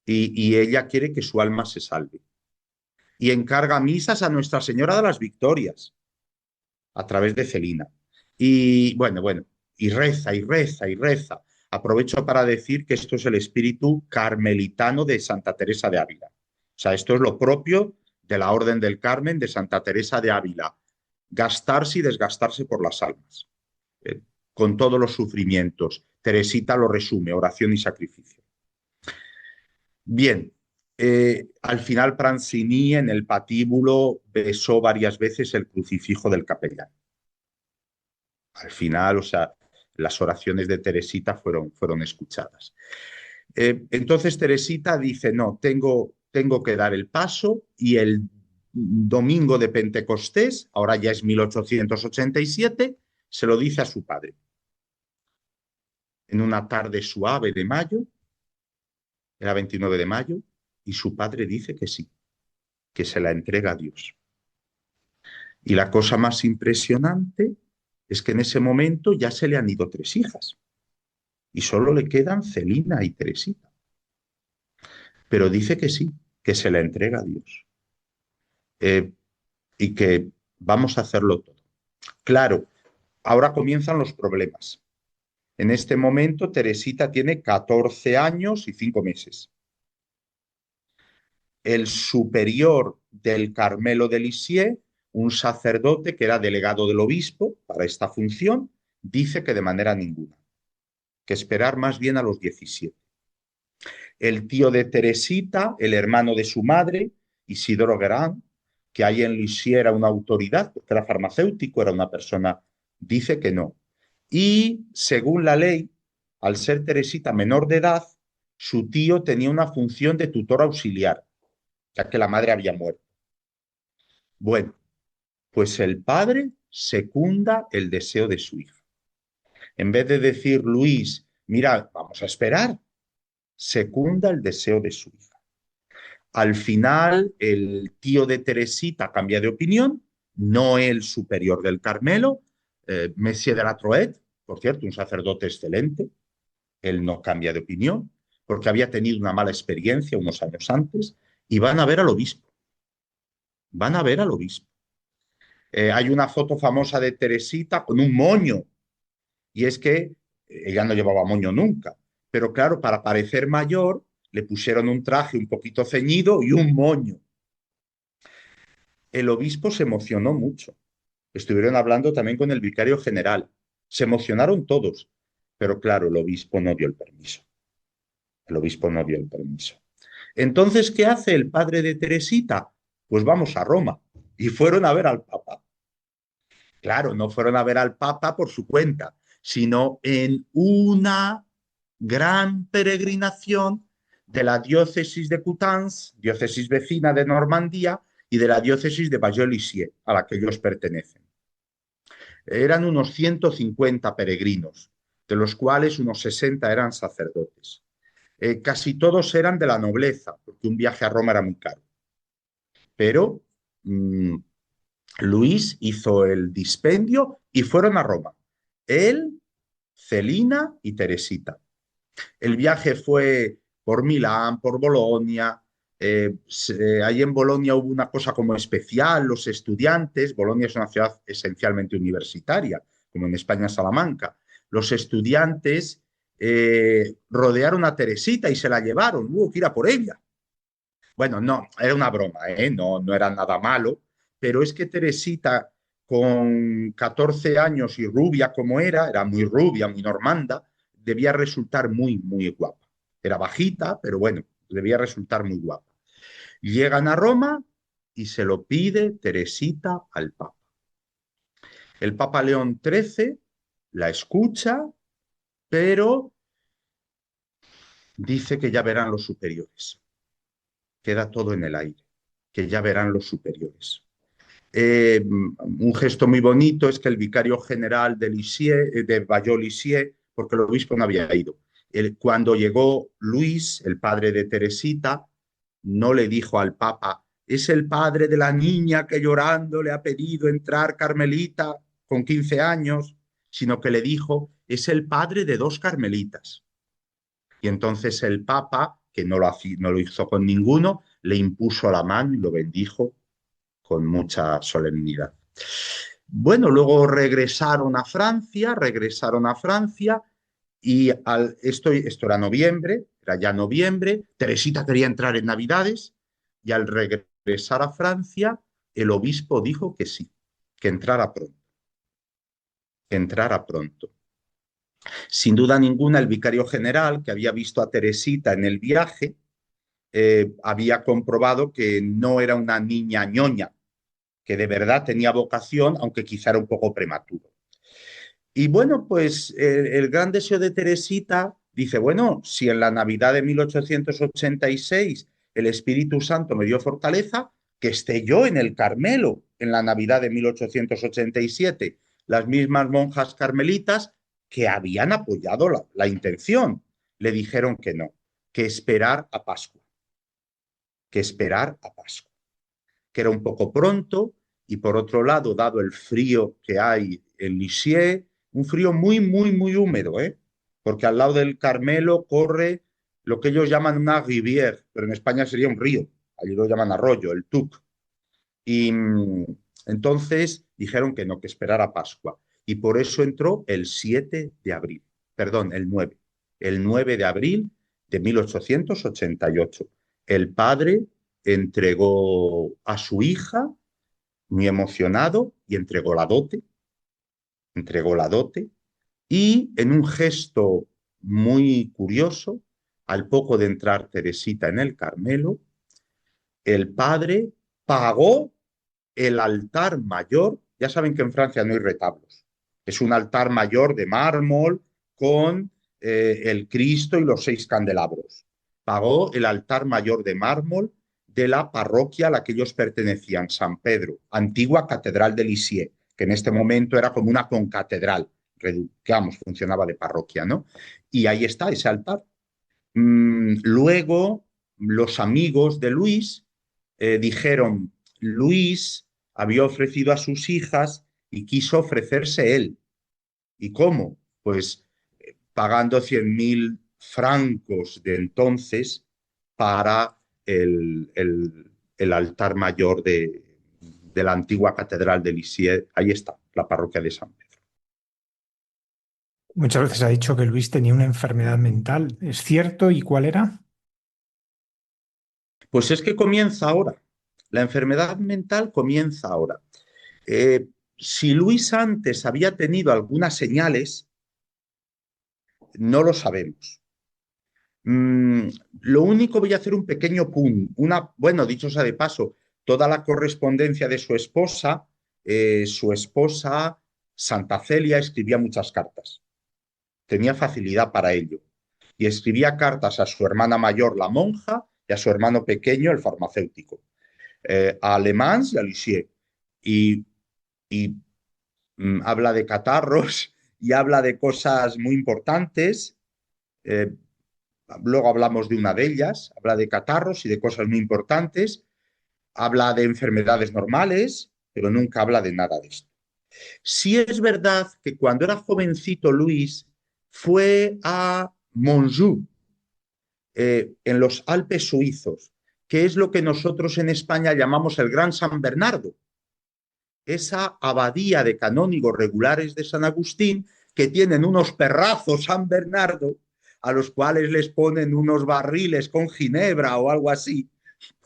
Y ella quiere que su alma se salve. Y encarga misas a Nuestra Señora de las Victorias a través de Celina. Y bueno, y reza, y reza, y reza. Aprovecho para decir que esto es el espíritu carmelitano de Santa Teresa de Ávila. O sea, esto es lo propio de la Orden del Carmen de Santa Teresa de Ávila. Gastarse y desgastarse por las almas, con todos los sufrimientos. Teresita lo resume, oración y sacrificio. Bien, al final Prancini en el patíbulo besó varias veces el crucifijo del capellán. Al final, o sea, las oraciones de Teresita fueron escuchadas. Entonces Teresita dice, no, tengo que dar el paso, y el domingo de Pentecostés, ahora ya es 1887, se lo dice a su padre. En una tarde suave de mayo, era 29 de mayo, y su padre dice que sí, que se la entrega a Dios. Y la cosa más impresionante es que en ese momento ya se le han ido 3 hijas y solo le quedan Celina y Teresita. Pero dice que sí, que se la entrega a Dios. Y que vamos a hacerlo todo. Claro, ahora comienzan los problemas. En este momento Teresita tiene 14 años y 5 meses. El superior del Carmelo de Lisieux, un sacerdote que era delegado del obispo para esta función, dice que de manera ninguna, que esperar más bien a los 17. El tío de Teresita, el hermano de su madre, Isidoro Guerán, que ahí en Lisieux era una autoridad, porque era farmacéutico, era una persona, dice que no. Y según la ley, al ser Teresita menor de edad, su tío tenía una función de tutor auxiliar, ya que la madre había muerto. Bueno, pues el padre secunda el deseo de su hija. En vez de decir, Luis, mira, vamos a esperar, secunda el deseo de su hija. Al final, el tío de Teresita cambia de opinión, no el superior del Carmelo, Messier de la Troette, por cierto, un sacerdote excelente, él no cambia de opinión, porque había tenido una mala experiencia unos años antes, y van a ver al obispo. Van a ver al obispo. Hay una foto famosa de Teresita con un moño, y es que ella no llevaba moño nunca, pero claro, para parecer mayor, le pusieron un traje un poquito ceñido y un moño. El obispo se emocionó mucho. Estuvieron hablando también con el vicario general. Se emocionaron todos, pero claro, el obispo no dio el permiso. El obispo no dio el permiso. Entonces, ¿qué hace el padre de Teresita? Pues vamos a Roma. Y fueron a ver al Papa. Claro, no fueron a ver al Papa por su cuenta, sino en una gran peregrinación de la diócesis de Coutances, diócesis vecina de Normandía, y de la diócesis de Bayeux-Lisieux, a la que ellos pertenecen. Eran unos 150 peregrinos, de los cuales unos 60 eran sacerdotes. Casi todos eran de la nobleza, porque un viaje a Roma era muy caro. Pero Luis hizo el dispendio y fueron a Roma. Él, Celina y Teresita. El viaje fue por Milán, por Bolonia. Ahí en Bolonia hubo una cosa como especial, los estudiantes, Bolonia es una ciudad esencialmente universitaria, como en España Salamanca, los estudiantes rodearon a Teresita y se la llevaron, hubo que ir a por ella. Bueno, no, era una broma, no era nada malo, pero es que Teresita, con 14 años y rubia como era muy rubia, muy normanda, debía resultar muy, muy guapa. Era bajita, pero bueno, debía resultar muy guapa. Llegan a Roma y se lo pide Teresita al Papa. El Papa León XIII la escucha, pero dice que ya verán los superiores. Queda todo en el aire, que ya verán los superiores. Un gesto muy bonito es que el vicario general de Lisieux, de Bayeux-Lisieux, porque el obispo no había ido, cuando llegó Luis, el padre de Teresita, no le dijo al Papa, es el padre de la niña que llorando le ha pedido entrar carmelita con 15 años, sino que le dijo, es el padre de 2 carmelitas. Y entonces el Papa, que no lo hizo con ninguno, le impuso la mano y lo bendijo con mucha solemnidad. Bueno, luego regresaron a Francia y esto era noviembre, era ya noviembre, Teresita quería entrar en Navidades y al regresar a Francia el obispo dijo que sí, que entrara pronto. Sin duda ninguna el vicario general, que había visto a Teresita en el viaje, había comprobado que no era una niña ñoña, que de verdad tenía vocación, aunque quizá era un poco prematuro. Y bueno, pues el gran deseo de Teresita dice, bueno, si en la Navidad de 1886 el Espíritu Santo me dio fortaleza, que esté yo en el Carmelo en la Navidad de 1887, las mismas monjas carmelitas que habían apoyado la intención, le dijeron que no, que esperar a Pascua, que era un poco pronto, y por otro lado, dado el frío que hay en Lisieux, un frío muy, muy, muy húmedo, porque al lado del Carmelo corre lo que ellos llaman una rivière, pero en España sería un río, allí lo llaman arroyo, el Tuc. Y entonces dijeron que no, que esperara Pascua. Y por eso entró el 7 de abril, perdón, el 9 de abril de 1888. El padre entregó a su hija, muy emocionado, y entregó la dote, y en un gesto muy curioso, al poco de entrar Teresita en el Carmelo, el padre pagó el altar mayor. Ya saben que en Francia no hay retablos. Es un altar mayor de mármol con el Cristo y los 6 candelabros. Pagó el altar mayor de mármol de la parroquia a la que ellos pertenecían, San Pedro, antigua catedral de Lisieux, que en este momento era como una concatedral, que vamos, funcionaba de parroquia, ¿no? Y ahí está ese altar. Luego, los amigos de Luis dijeron, Luis había ofrecido a sus hijas y quiso ofrecerse él. ¿Y cómo? Pues pagando 100.000 francos de entonces para el altar mayor de la antigua catedral de Lisieux. Ahí está, la parroquia de San Pedro. Muchas veces ha dicho que Luis tenía una enfermedad mental. ¿Es cierto? ¿Y cuál era? Pues es que comienza ahora. La enfermedad mental comienza ahora. Si Luis antes había tenido algunas señales, no lo sabemos. Lo único, voy a hacer un pequeño bueno, dicho sea de paso, toda la correspondencia de su esposa Santa Celia, escribía muchas cartas. Tenía facilidad para ello. Y escribía cartas a su hermana mayor, la monja, y a su hermano pequeño, el farmacéutico, a Le Mans y a Lisieux. Y habla de catarros y habla de cosas muy importantes. Luego hablamos de una de ellas, habla de catarros y de cosas muy importantes, habla de enfermedades normales, pero nunca habla de nada de esto. Sí es verdad que cuando era jovencito Luis fue a Monjou, en los Alpes suizos, que es lo que nosotros en España llamamos el Gran San Bernardo, esa abadía de canónigos regulares de San Agustín que tienen unos perrazos San Bernardo a los cuales les ponen unos barriles con ginebra o algo así,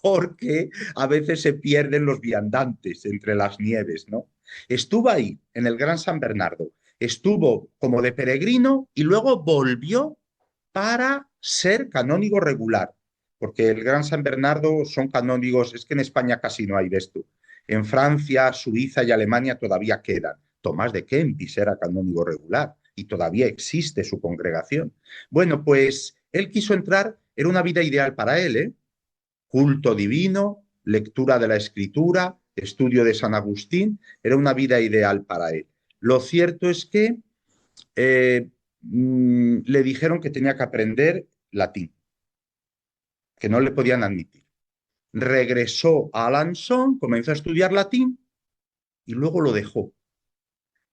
porque a veces se pierden los viandantes entre las nieves, ¿no? Estuvo ahí, en el Gran San Bernardo, estuvo como de peregrino y luego volvió para ser canónigo regular, porque el Gran San Bernardo son canónigos, es que en España casi no hay de esto. En Francia, Suiza y Alemania todavía quedan. Tomás de Kempis era canónigo regular y todavía existe su congregación. Bueno, pues él quiso entrar, era una vida ideal para él, ¿eh? Culto divino, lectura de la Escritura, estudio de San Agustín, era una vida ideal para él. Lo cierto es que le dijeron que tenía que aprender latín, que no le podían admitir. Regresó a Alençon, comenzó a estudiar latín y luego lo dejó.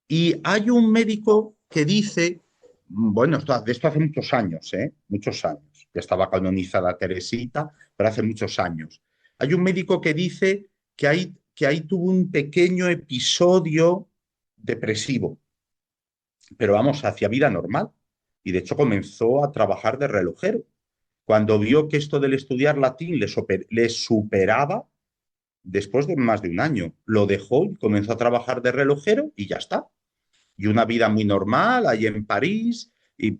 Y hay un médico que dice, bueno, de esto hace muchos años, muchos años, ya estaba canonizada Teresita, pero hace muchos años. Hay un médico que dice que ahí tuvo un pequeño episodio depresivo, pero vamos, hacia vida normal. Y de hecho comenzó a trabajar de relojero. Cuando vio que esto del estudiar latín le superaba, después de más de un año, lo dejó y comenzó a trabajar de relojero y ya está. Y una vida muy normal, ahí en París, y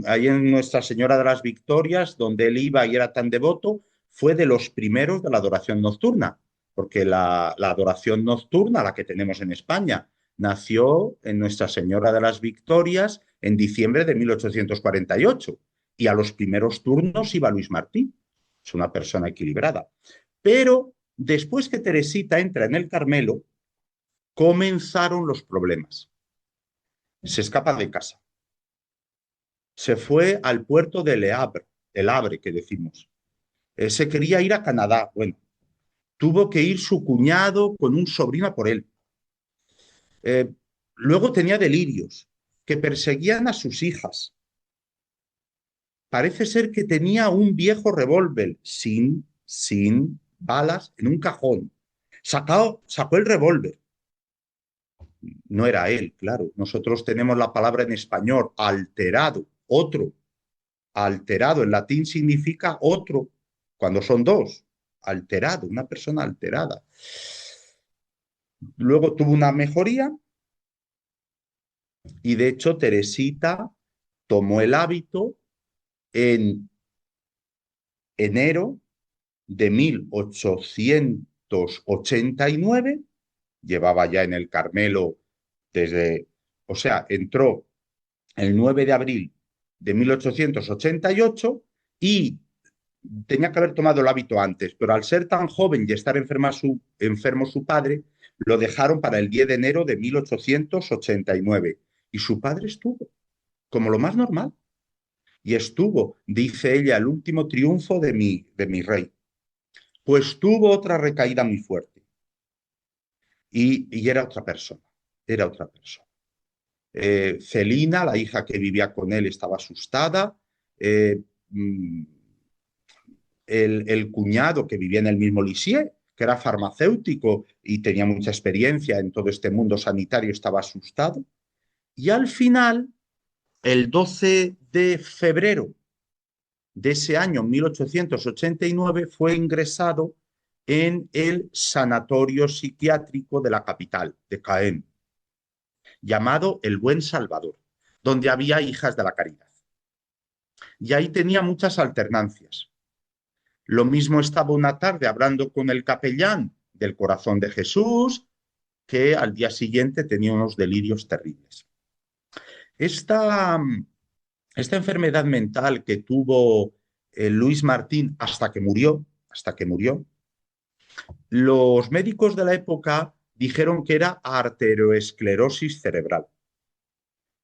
ahí en Nuestra Señora de las Victorias, donde él iba y era tan devoto, fue de los primeros de la adoración nocturna, porque la adoración nocturna, la que tenemos en España, nació en Nuestra Señora de las Victorias en diciembre de 1848, y a los primeros turnos iba Luis Martín. Es una persona equilibrada. Pero después que Teresita entra en el Carmelo, comenzaron los problemas. Se escapa de casa. Se fue al puerto de Le Havre, el Havre que decimos. Se quería ir a Canadá. Bueno, tuvo que ir su cuñado con un sobrino por él. Luego tenía delirios que perseguían a sus hijas. Parece ser que tenía un viejo revólver sin balas en un cajón. Sacó el revólver. No era él, claro. Nosotros tenemos la palabra en español, alterado, otro. Alterado en latín significa otro, cuando son dos. Alterado, una persona alterada. Luego tuvo una mejoría y de hecho Teresita tomó el hábito en enero de 1889, llevaba ya en el Carmelo o sea, entró el 9 de abril de 1888 y tenía que haber tomado el hábito antes, pero al ser tan joven y estar enfermo su padre, lo dejaron para el 10 de enero de 1889. Y su padre estuvo, como lo más normal. Y estuvo, dice ella, el último triunfo de mi rey. Pues tuvo otra recaída muy fuerte. Y era otra persona, era otra persona. Celina, la hija que vivía con él, estaba asustada. Eh, mm, el cuñado que vivía en el mismo Lisieux, que era farmacéutico y tenía mucha experiencia en todo este mundo sanitario, estaba asustado. Y al final, el 12 de febrero de ese año, 1889, fue ingresado en el sanatorio psiquiátrico de la capital, de Caen, llamado El Buen Salvador, donde había hijas de la caridad. Y ahí tenía muchas alternancias. Lo mismo estaba una tarde hablando con el capellán del Corazón de Jesús, que al día siguiente tenía unos delirios terribles. Esta, esta enfermedad mental que tuvo Luis Martín hasta que murió, los médicos de la época dijeron que era arteriosclerosis cerebral,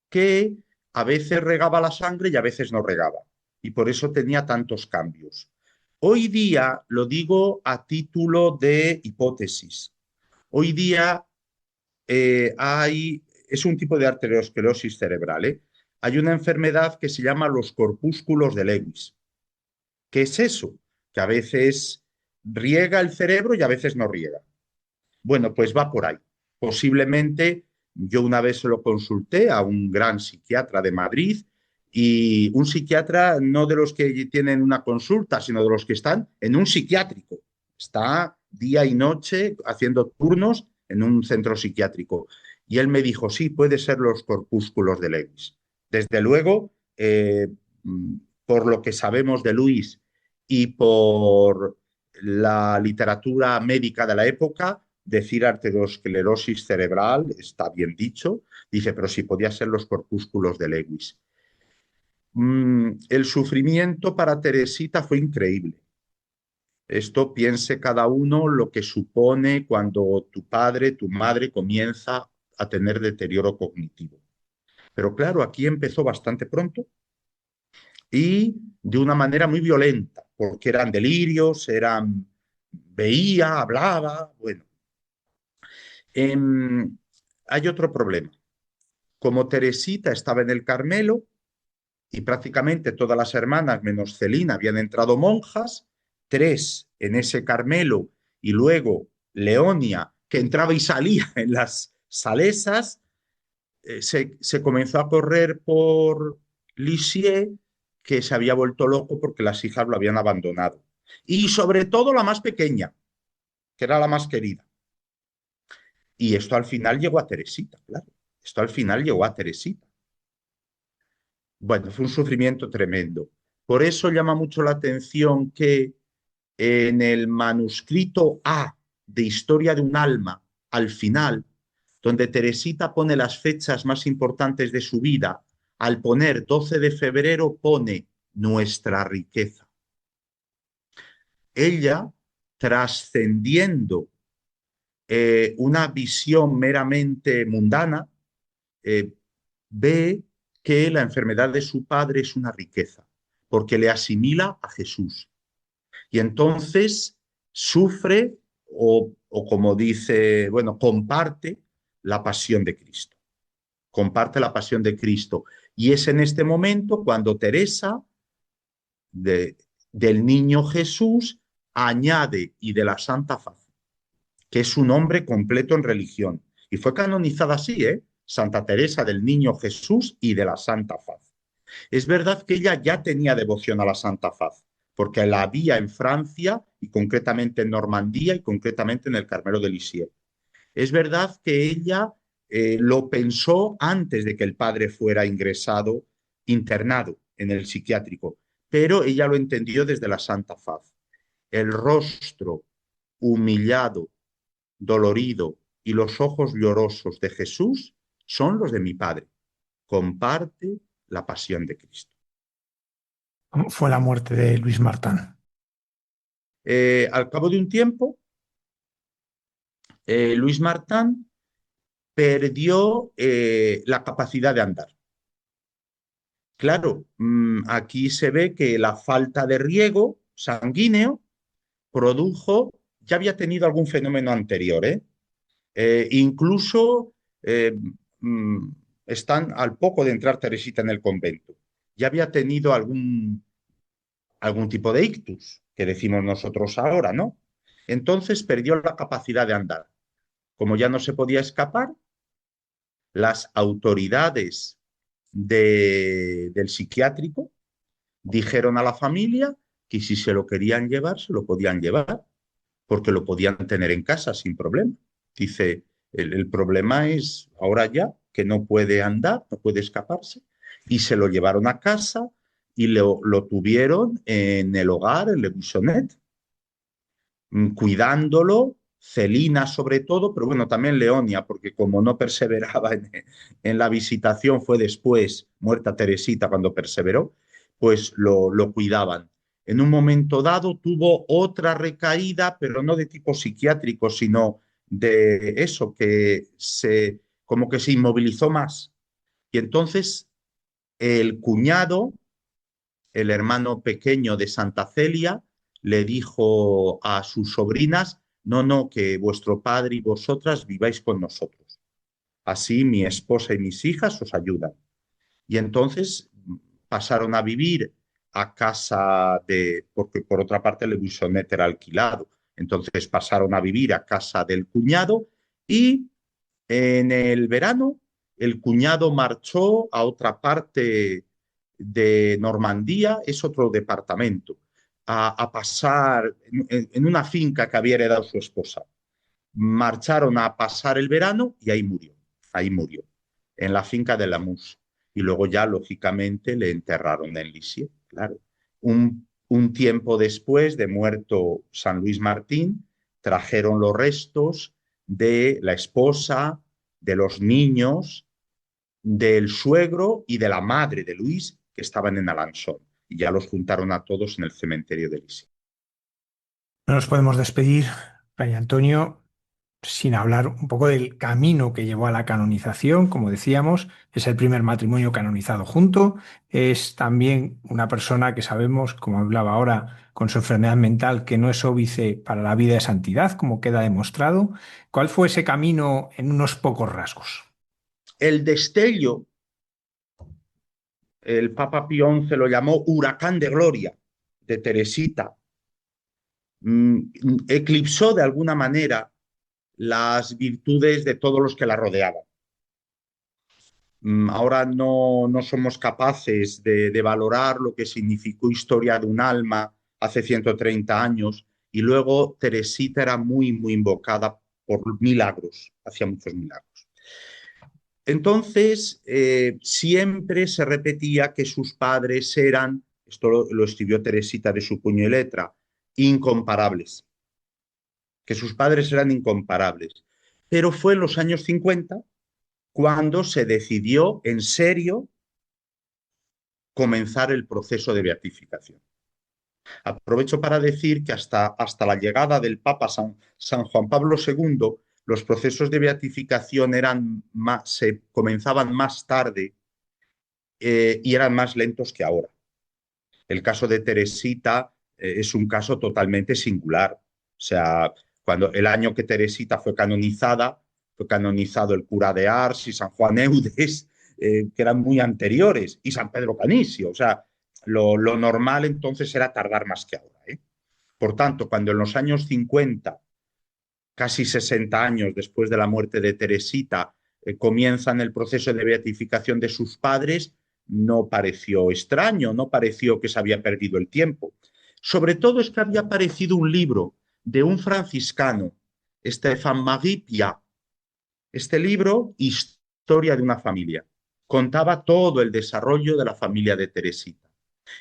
que a veces regaba la sangre y a veces no regaba, y por eso tenía tantos cambios. Hoy día, lo digo a título de hipótesis, hoy día es un tipo de arteriosclerosis cerebral, ¿eh? Hay una enfermedad que se llama los corpúsculos de Lewis. ¿Qué es eso? Que a veces riega el cerebro y a veces no riega. Bueno, pues va por ahí. Posiblemente yo una vez se lo consulté a un gran psiquiatra de Madrid, y un psiquiatra no de los que tienen una consulta, sino de los que están en un psiquiátrico. Está día y noche haciendo turnos en un centro psiquiátrico. Y él me dijo, sí, puede ser los corpúsculos de Lewis. Desde luego, por lo que sabemos de Luis y por la literatura médica de la época, decir arteriosclerosis cerebral está bien dicho. Dice, pero sí podía ser los corpúsculos de Lewis. El sufrimiento para Teresita fue increíble. Esto piense cada uno lo que supone cuando tu padre, tu madre comienza a tener deterioro cognitivo. Pero claro, aquí empezó bastante pronto y de una manera muy violenta, porque eran delirios, veía, hablaba, bueno. Hay otro problema. Como Teresita estaba en el Carmelo y prácticamente todas las hermanas, menos Celina, habían entrado monjas, 3 en ese Carmelo y luego Leonia, que entraba y salía en las salesas, se comenzó a correr por Lisieux, que se había vuelto loco porque las hijas lo habían abandonado. Y sobre todo la más pequeña, que era la más querida. Y esto al final llegó a Teresita, claro. Esto al final llegó a Teresita. Bueno, fue un sufrimiento tremendo. Por eso llama mucho la atención que en el manuscrito A de Historia de un alma, al final, donde Teresita pone las fechas más importantes de su vida, al poner 12 de febrero pone nuestra riqueza. Ella, trascendiendo una visión meramente mundana, ve que la enfermedad de su padre es una riqueza, porque le asimila a Jesús. Y entonces sufre o como dice, bueno, comparte la pasión de Cristo. Comparte la pasión de Cristo. Y es en este momento cuando Teresa, del niño Jesús, añade y de la Santa Faz, que es un hombre completo en religión. Y fue canonizada así, Santa Teresa del Niño Jesús y de la Santa Faz. Es verdad que ella ya tenía devoción a la Santa Faz, porque la había en Francia y concretamente en Normandía y concretamente en el Carmelo de Lisieux. Es verdad que ella lo pensó antes de que el padre fuera internado en el psiquiátrico, pero ella lo entendió desde la Santa Faz. El rostro humillado, dolorido y los ojos llorosos de Jesús son los de mi Padre. Comparte la pasión de Cristo. ¿Cómo fue la muerte de Luis Martín? Al cabo de un tiempo, Luis Martín perdió la capacidad de andar. Claro, aquí se ve que la falta de riego sanguíneo produjo, ya había tenido algún fenómeno anterior, incluso eh, mm, están al poco de entrar Teresita en el convento. Ya había tenido algún tipo de ictus, que decimos nosotros ahora, ¿no? Entonces perdió la capacidad de andar. Como ya no se podía escapar, las autoridades del psiquiátrico dijeron a la familia que si se lo querían llevar, se lo podían llevar, porque lo podían tener en casa sin problema. Dice, el problema es ahora ya que no puede andar, no puede escaparse, y se lo llevaron a casa y lo tuvieron en el hogar, en Le Buissonnet, cuidándolo, Celina sobre todo, pero bueno, también Leonia, porque como no perseveraba en la visitación, fue después, muerta Teresita cuando perseveró, pues lo cuidaban. En un momento dado tuvo otra recaída, pero no de tipo psiquiátrico, sino de eso, como que se inmovilizó más. Y entonces el cuñado, el hermano pequeño de Santa Celia, le dijo a sus sobrinas, no, no, que vuestro padre y vosotras viváis con nosotros. Así mi esposa y mis hijas os ayudan. Y entonces pasaron a vivir a casa porque por otra parte Le Buissonnet era alquilado. Entonces pasaron a vivir a casa del cuñado y en el verano el cuñado marchó a otra parte de Normandía, es otro departamento, a pasar en una finca que había heredado su esposa. Marcharon a pasar el verano y ahí murió, en la finca de Lamous. Y luego ya, lógicamente, le enterraron en Lisieux, claro. Un tiempo después de muerto San Luis Martín, trajeron los restos de la esposa, de los niños, del suegro y de la madre de Luis, que estaban en Alençon. Y ya los juntaron a todos en el cementerio de Lisieux. No nos podemos despedir, Fray Antonio, sin hablar un poco del camino que llevó a la canonización. Como decíamos, es el primer matrimonio canonizado junto. Es también una persona que sabemos, como hablaba ahora, con su enfermedad mental, que no es óbice para la vida de santidad, como queda demostrado. ¿Cuál fue ese camino en unos pocos rasgos? El destello, el Papa Pío XI lo llamó huracán de gloria de Teresita, eclipsó de alguna manera las virtudes de todos los que la rodeaban. Ahora no somos capaces de valorar lo que significó Historia de un alma hace 130 años, y luego Teresita era muy, muy invocada por milagros, hacía muchos milagros. Entonces, siempre se repetía que sus padres eran, esto lo escribió Teresita de su puño y letra, incomparables, que sus padres eran incomparables. Pero fue en los años 50 cuando se decidió en serio comenzar el proceso de beatificación. Aprovecho para decir que hasta la llegada del Papa San Juan Pablo II, los procesos de beatificación se comenzaban más tarde y eran más lentos que ahora. El caso de Teresita es un caso totalmente singular. O sea, cuando el año que Teresita fue canonizado el cura de Ars y San Juan Eudes, que eran muy anteriores, y San Pedro Canisio. O sea, lo normal entonces era tardar más que ahora. Por tanto, cuando en los años 50, casi 60 años después de la muerte de Teresita, comienzan el proceso de beatificación de sus padres, no pareció extraño, no pareció que se había perdido el tiempo. Sobre todo es que había aparecido un libro de un franciscano, Stéphane-Marie Piat. Este libro, Historia de una familia, contaba todo el desarrollo de la familia de Teresita.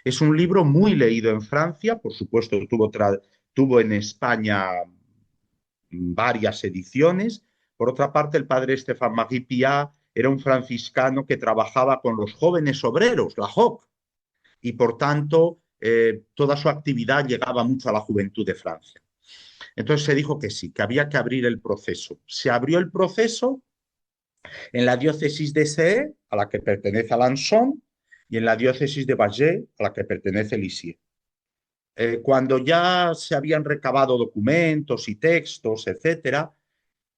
Es un libro muy leído en Francia, por supuesto, tuvo en España varias ediciones. Por otra parte, el padre Stéphane-Marie Piat era un franciscano que trabajaba con los jóvenes obreros, la JOC, y por tanto toda su actividad llegaba mucho a la juventud de Francia. Entonces se dijo que sí, que había que abrir el proceso. Se abrió el proceso en la diócesis de Sées, a la que pertenece Alençon, y en la diócesis de Bayer, a la que pertenece Lisieux. Cuando ya se habían recabado documentos y textos, etcétera,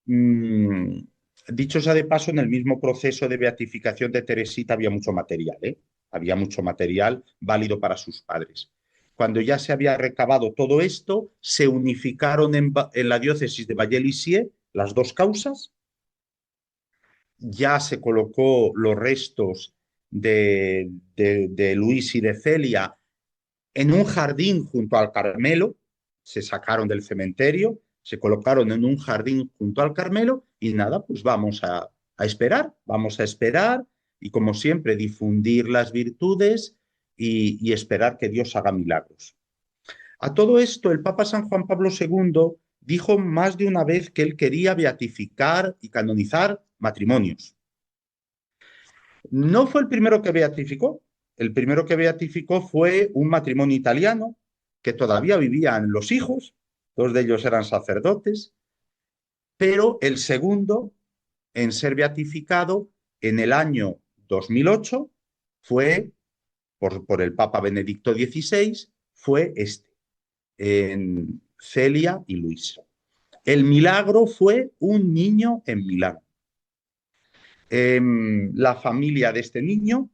dicho sea de paso, en el mismo proceso de beatificación de Teresita había mucho material, ¿eh? Había mucho material válido para sus padres. Cuando ya se había recabado todo esto, se unificaron en la diócesis de Bayer-Lisieux las dos causas. Ya se colocó los restos de Luis y de Celia en un jardín junto al Carmelo, se sacaron del cementerio, se colocaron en un jardín junto al Carmelo y nada, pues vamos a esperar y como siempre difundir las virtudes y esperar que Dios haga milagros. A todo esto, el Papa San Juan Pablo II dijo más de una vez que él quería beatificar y canonizar matrimonios. No fue el primero que beatificó. El primero que beatificó fue un matrimonio italiano que todavía vivían los hijos, dos de ellos eran sacerdotes, pero el segundo en ser beatificado en el año 2008 fue, por el Papa Benedicto XVI, fue en Celia y Luis. El milagro fue un niño en Milán. La familia de este niño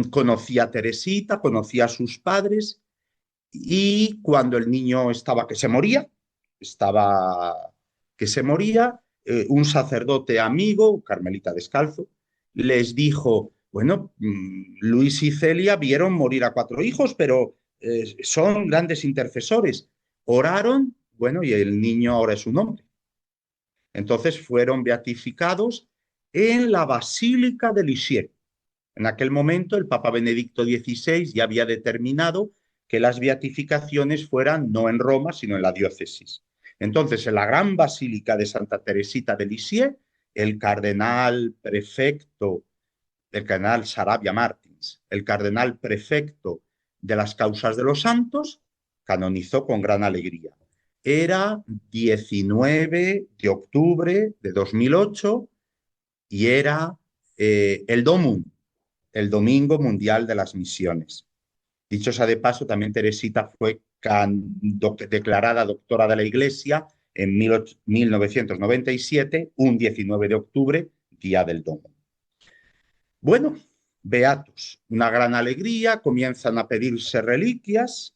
conocía a Teresita, conocía a sus padres y cuando el niño estaba que se moría, un sacerdote amigo, carmelita descalzo, les dijo, bueno, Luis y Celia vieron morir a 4 hijos, pero son grandes intercesores. Oraron, bueno, y el niño ahora es un hombre. Entonces fueron beatificados en la Basílica de Lisieux. En aquel momento el Papa Benedicto XVI ya había determinado que las beatificaciones fueran no en Roma, sino en la diócesis. Entonces, en la gran Basílica de Santa Teresita de Lisieux, el cardenal Sarabia Martins, el cardenal prefecto de las causas de los santos, canonizó con gran alegría. Era 19 de octubre de 2008 y era el Domum, el Domingo Mundial de las Misiones. Dicho sea de paso, también Teresita fue declarada doctora de la Iglesia en 1997, un 19 de octubre, día del Domum. Bueno, beatos, una gran alegría, comienzan a pedirse reliquias.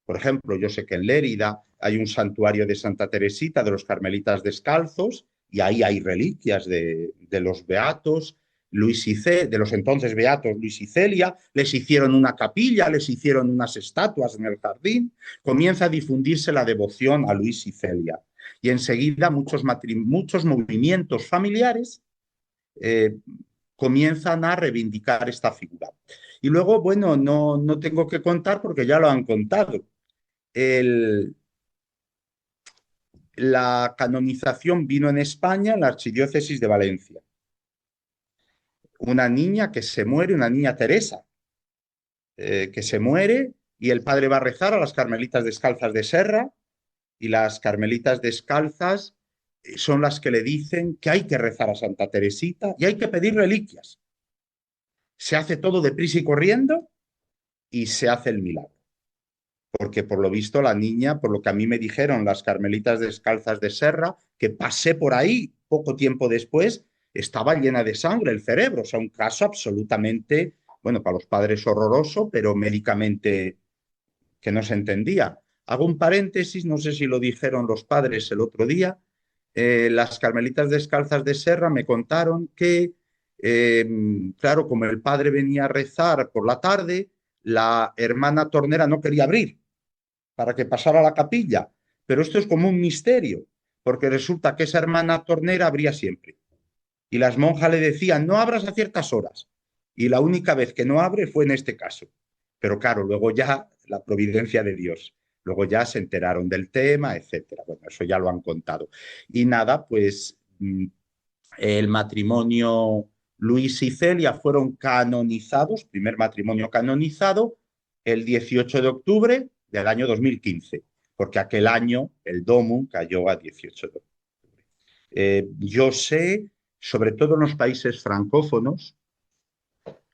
Por ejemplo, yo sé que en Lérida hay un santuario de Santa Teresita de los Carmelitas Descalzos y ahí hay reliquias de los beatos. De los entonces beatos Luis y Celia, les hicieron una capilla, les hicieron unas estatuas en el jardín, comienza a difundirse la devoción a Luis y Celia. Y enseguida muchos movimientos familiares comienzan a reivindicar esta figura. Y luego, bueno, no tengo que contar porque ya lo han contado. La canonización vino en España, en la Archidiócesis de Valencia. Una niña que se muere, una niña Teresa, que se muere y el padre va a rezar a las Carmelitas Descalzas de Serra y las Carmelitas Descalzas son las que le dicen que hay que rezar a Santa Teresita y hay que pedir reliquias. Se hace todo deprisa y corriendo y se hace el milagro. Porque por lo visto la niña, por lo que a mí me dijeron las Carmelitas Descalzas de Serra, que pasé por ahí poco tiempo después, estaba llena de sangre el cerebro. O sea, un caso absolutamente, bueno, para los padres horroroso, pero médicamente que no se entendía. Hago un paréntesis, no sé si lo dijeron los padres el otro día. Las Carmelitas Descalzas de Serra me contaron que, claro, como el padre venía a rezar por la tarde, la hermana tornera no quería abrir para que pasara a la capilla. Pero esto es como un misterio, porque resulta que esa hermana tornera abría siempre. Y las monjas le decían, no abras a ciertas horas. y la única vez que no abre fue en este caso. Pero claro, luego ya la providencia de Dios. Luego ya se enteraron del tema, etcétera. Bueno, eso ya lo han contado. Y nada, pues el matrimonio Luis y Celia fueron canonizados, primer matrimonio canonizado, el 18 de octubre del año 2015, porque aquel año el Domum cayó a 18 de octubre. Yo sé, sobre todo en los países francófonos,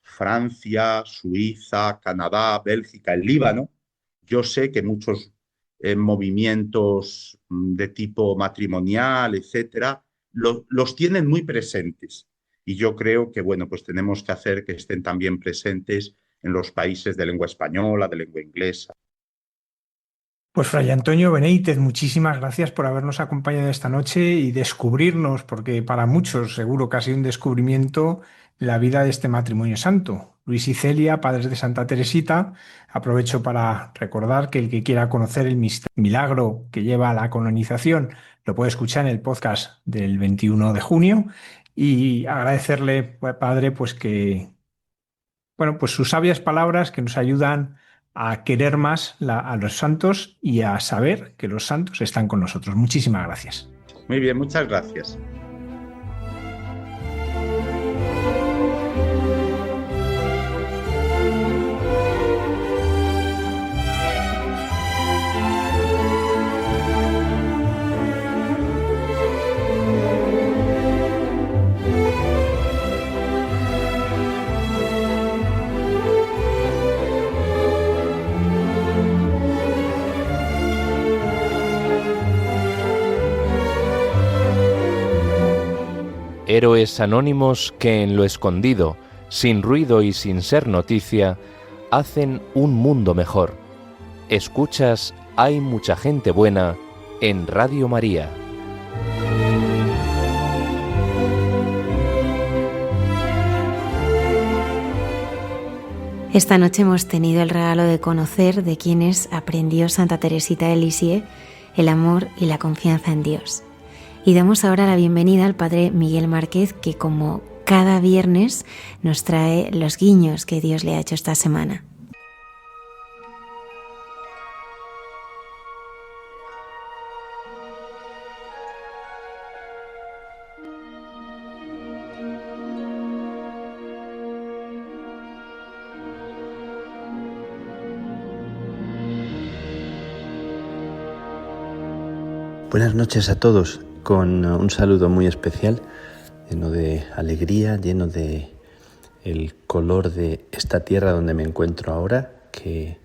Francia, Suiza, Canadá, Bélgica, el Líbano, yo sé que muchos movimientos de tipo matrimonial, etcétera, los tienen muy presentes. Y yo creo que, bueno, pues tenemos que hacer que estén también presentes en los países de lengua española, de lengua inglesa. Pues Fray Antonio Benítez, muchísimas gracias por habernos acompañado esta noche y descubrirnos, porque para muchos seguro que ha sido un descubrimiento, la vida de este matrimonio santo. Luis y Celia, padres de Santa Teresita. Aprovecho para recordar que el que quiera conocer el milagro que lleva a la canonización lo puede escuchar en el podcast del 21 de junio y agradecerle, padre, pues que, bueno, pues sus sabias palabras que nos ayudan a querer más a los santos y a saber que los santos están con nosotros. Muchísimas gracias. Muy bien, muchas gracias. Héroes anónimos que en lo escondido, sin ruido y sin ser noticia, hacen un mundo mejor. Escuchas Hay mucha gente buena en Radio María. Esta noche hemos tenido el regalo de conocer de quienes aprendió Santa Teresita de Lisieux el amor y la confianza en Dios. Y damos ahora la bienvenida al Padre Miguel Márquez, que como cada viernes nos trae los guiños que Dios le ha hecho esta semana. Buenas noches a todos, con un saludo muy especial, lleno de alegría, lleno de el color de esta tierra donde me encuentro ahora, que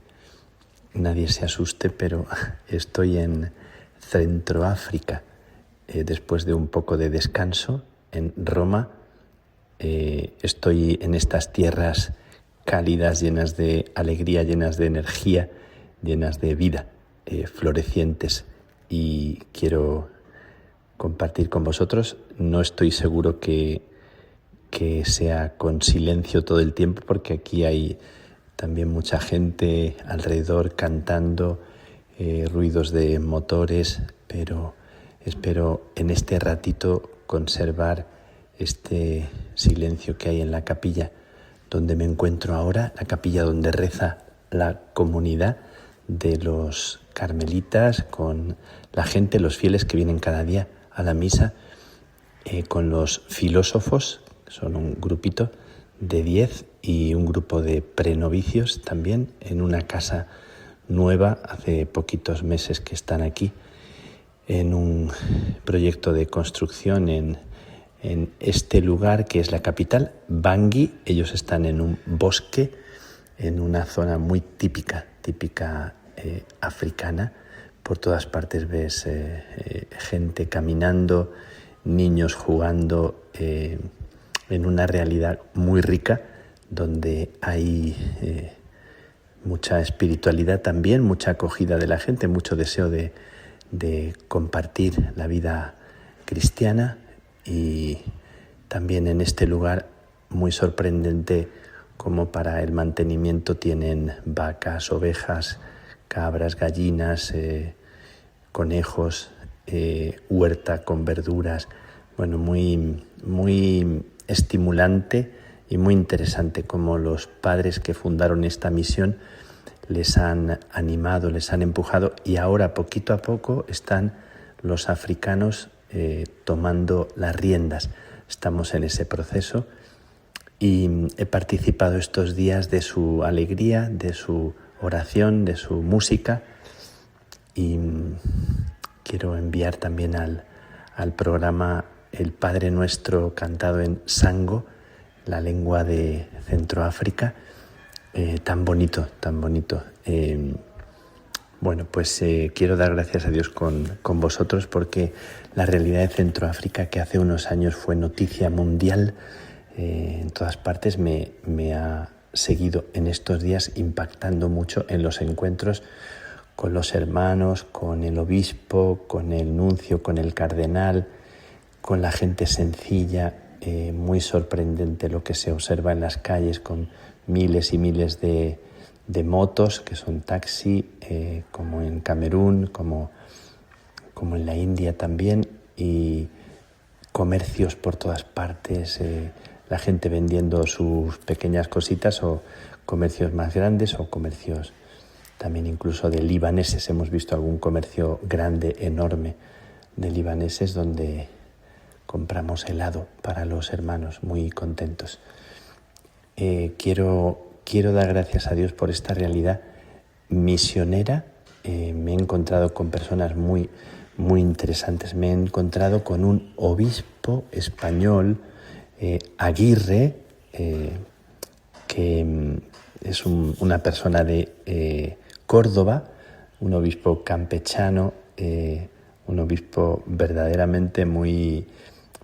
nadie se asuste, pero estoy en Centroáfrica, después de un poco de descanso en Roma. Estoy en estas tierras cálidas, llenas de alegría, llenas de energía, llenas de vida, florecientes, y quiero compartir con vosotros. No estoy seguro que sea con silencio todo el tiempo, porque aquí hay también mucha gente alrededor cantando, ruidos de motores, pero espero en este ratito conservar este silencio que hay en la capilla donde me encuentro ahora, la capilla donde reza la comunidad de los carmelitas, con la gente, los fieles que vienen cada día a la misa, con los filósofos, son un grupito de 10, y un grupo de prenovicios también, en una casa nueva, hace poquitos meses que están aquí, en un proyecto de construcción en este lugar que es la capital, Bangui. Ellos están en un bosque, en una zona muy típica africana. Por todas partes ves gente caminando, niños jugando, en una realidad muy rica, donde hay mucha espiritualidad también, mucha acogida de la gente, mucho deseo de compartir la vida cristiana. Y también en este lugar muy sorprendente, como para el mantenimiento tienen vacas, ovejas, cabras, gallinas, conejos, huerta con verduras. Bueno, muy estimulante muy interesante cómo los padres que fundaron esta misión les han animado, les han empujado, y ahora poquito a poco están los africanos tomando las riendas. Estamos en ese proceso y he participado estos días de su alegría, de su oración, de su música, y quiero enviar también al programa el Padre Nuestro cantado en Sango, la lengua de Centroáfrica, tan bonito, tan bonito. Bueno, pues quiero dar gracias a Dios con vosotros, porque la realidad de Centroáfrica, que hace unos años fue noticia mundial en todas partes, me ha seguido en estos días impactando mucho en los encuentros con los hermanos, con el obispo, con el nuncio, con el cardenal, con la gente sencilla. Muy sorprendente lo que se observa en las calles, con miles y miles de motos que son taxi, como en Camerún, como en la India también, y comercios por todas partes, la gente vendiendo sus pequeñas cositas, o comercios más grandes, o comercios también incluso de libaneses. Hemos visto algún comercio grande, enorme, de libaneses, donde compramos helado para los hermanos, muy contentos. Quiero dar gracias a Dios por esta realidad misionera. Me he encontrado con personas muy, muy interesantes. Me he encontrado con un obispo español, Aguirre, que es una persona de Córdoba, un obispo campechano, un obispo verdaderamente muy,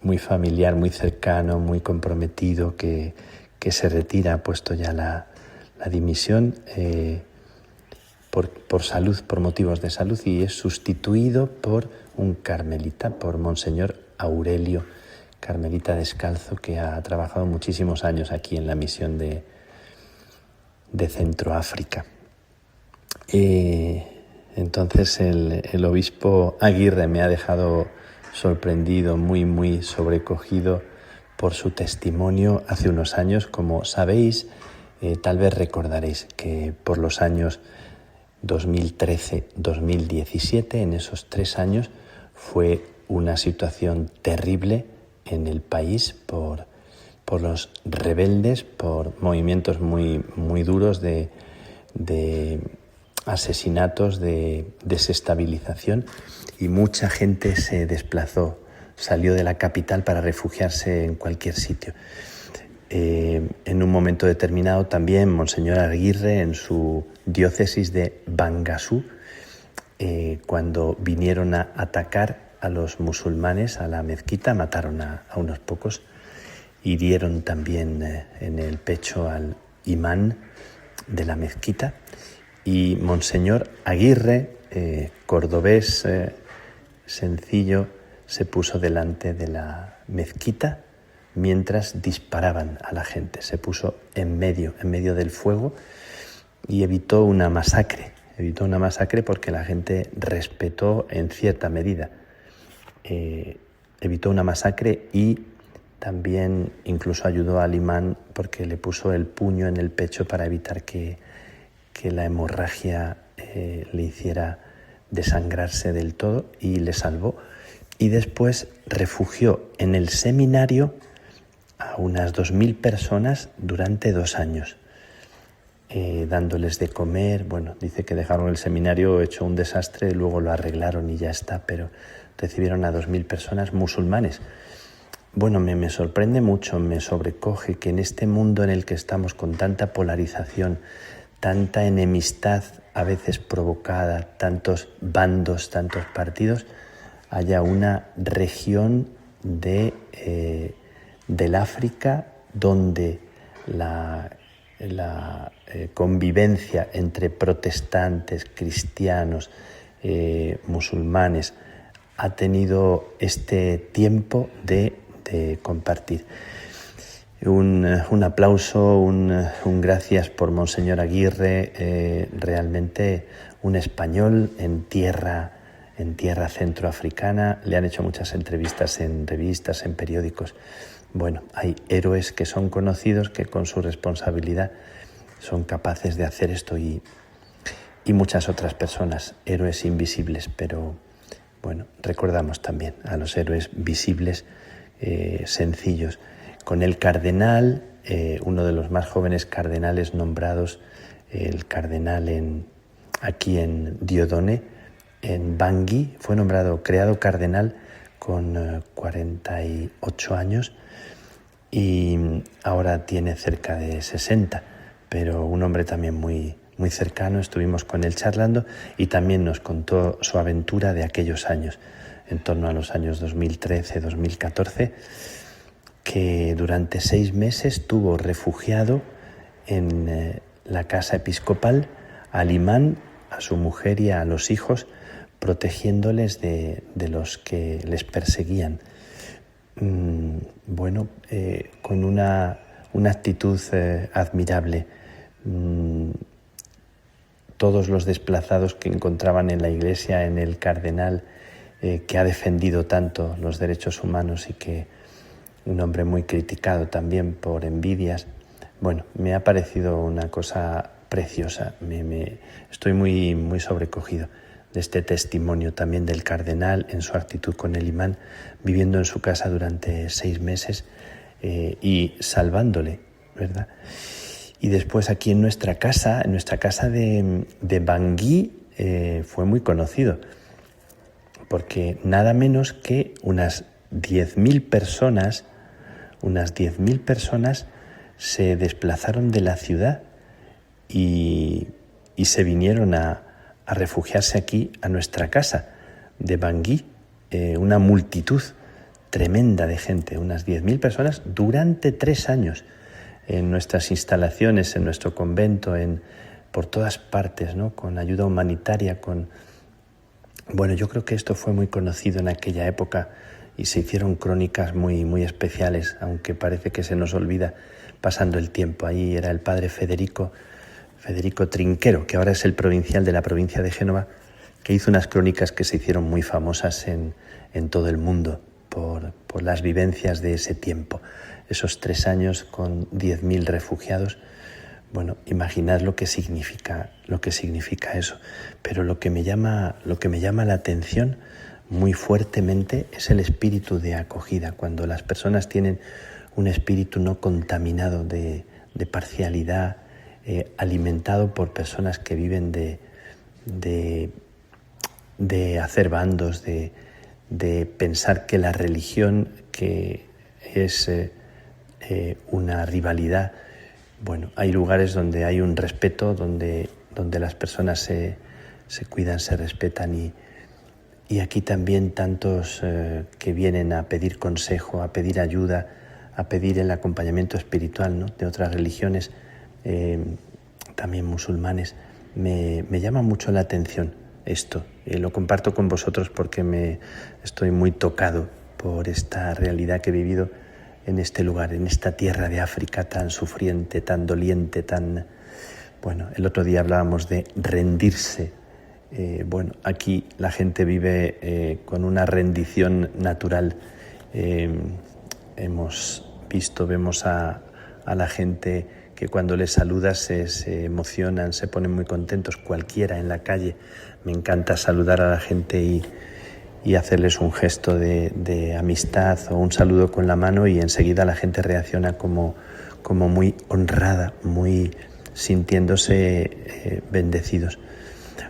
muy familiar, muy cercano, muy comprometido, que se retira, ha puesto ya la dimisión por salud, por motivos de salud, y es sustituido por un carmelita, por Monseñor Aurelio, carmelita descalzo, que ha trabajado muchísimos años aquí en la misión de Centroáfrica. Entonces el obispo Aguirre me ha dejado sorprendido, muy, muy sobrecogido por su testimonio hace unos años. Como sabéis, tal vez recordaréis que por los años 2013-2017, en esos 3 años, fue una situación terrible en el país por los rebeldes, por movimientos muy, muy duros de asesinatos, de desestabilización, y mucha gente se desplazó, salió de la capital para refugiarse en cualquier sitio. En un momento determinado también Monseñor Aguirre, en su diócesis de Bangasú, cuando vinieron a atacar a los musulmanes a la mezquita, mataron a unos pocos, hirieron también en el pecho al imán de la mezquita, y Monseñor Aguirre, cordobés sencillo, se puso delante de la mezquita mientras disparaban a la gente. Se puso en medio del fuego, y evitó una masacre porque la gente respetó en cierta medida. Evitó una masacre, y también incluso ayudó al imán, porque le puso el puño en el pecho para evitar que la hemorragia le hiciera desangrarse del todo, y le salvó. Y después refugió en el seminario a unas 2.000 personas durante 2 años, dándoles de comer. Bueno, dice que dejaron el seminario hecho un desastre, luego lo arreglaron y ya está, pero recibieron a 2.000 personas musulmanes. Bueno, me sorprende mucho, me sobrecoge que en este mundo en el que estamos, con tanta polarización, tanta enemistad a veces provocada, tantos bandos, tantos partidos, haya una región del África donde la convivencia entre protestantes, cristianos, musulmanes, ha tenido este tiempo de compartir. Un aplauso, un gracias por Monseñor Aguirre, realmente un español en tierra centroafricana. Le han hecho muchas entrevistas en revistas, en periódicos. bueno, hay héroes que son conocidos que con su responsabilidad son capaces de hacer esto y muchas otras personas, héroes invisibles, pero bueno, recordamos también a los héroes visibles, sencillos. Con el cardenal, uno de los más jóvenes cardenales nombrados, el cardenal aquí en Dieudonné, en Bangui, fue creado cardenal con 48 años y ahora tiene cerca de 60, pero un hombre también muy cercano. Estuvimos con él charlando y también nos contó su aventura de aquellos años, en torno a los años 2013-2014, que durante 6 meses estuvo refugiado en la casa episcopal, al imán, a su mujer y a los hijos, protegiéndoles de los que les perseguían. Con una actitud admirable. Todos los desplazados que encontraban en la iglesia, en el cardenal, que ha defendido tanto los derechos humanos y que un hombre muy criticado también por envidias. Bueno, me ha parecido una cosa preciosa. Estoy muy sobrecogido de este testimonio también del cardenal en su actitud con el imán, viviendo en su casa durante 6 meses y salvándole, ¿verdad? Y después aquí en nuestra casa de Bangui, fue muy conocido, porque nada menos que unas 10.000 personas se desplazaron de la ciudad y se vinieron a refugiarse aquí a nuestra casa de Bangui, una multitud tremenda de gente, unas 10.000 personas durante 3 años en nuestras instalaciones, en nuestro convento, por todas partes, ¿no? Con ayuda humanitaria, Bueno, yo creo que esto fue muy conocido en aquella época y se hicieron crónicas muy especiales, aunque parece que se nos olvida pasando el tiempo. Ahí era el padre Federico Trinquero, que ahora es el provincial de la provincia de Génova, que hizo unas crónicas que se hicieron muy famosas en todo el mundo por las vivencias de ese tiempo. Esos 3 años con 10.000 refugiados. Bueno, imaginad lo que significa eso. Pero lo que me llama la atención muy fuertemente es el espíritu de acogida, cuando las personas tienen un espíritu no contaminado de parcialidad, alimentado por personas que viven de hacer bandos, de pensar que la religión, que es una rivalidad. Bueno, hay lugares donde hay un respeto, donde las personas se cuidan, se respetan y aquí también tantos que vienen a pedir consejo, a pedir ayuda, a pedir el acompañamiento espiritual, ¿no? De otras religiones, también musulmanes. Me llama mucho la atención esto. Lo comparto con vosotros porque estoy muy tocado por esta realidad que he vivido en este lugar, en esta tierra de África tan sufriente, tan doliente, Bueno, el otro día hablábamos de rendirse. Aquí la gente vive con una rendición natural. Vemos a la gente que cuando les saludas se emocionan, se ponen muy contentos. Cualquiera en la calle, me encanta saludar a la gente y hacerles un gesto de amistad o un saludo con la mano y enseguida la gente reacciona como muy honrada, muy sintiéndose bendecidos.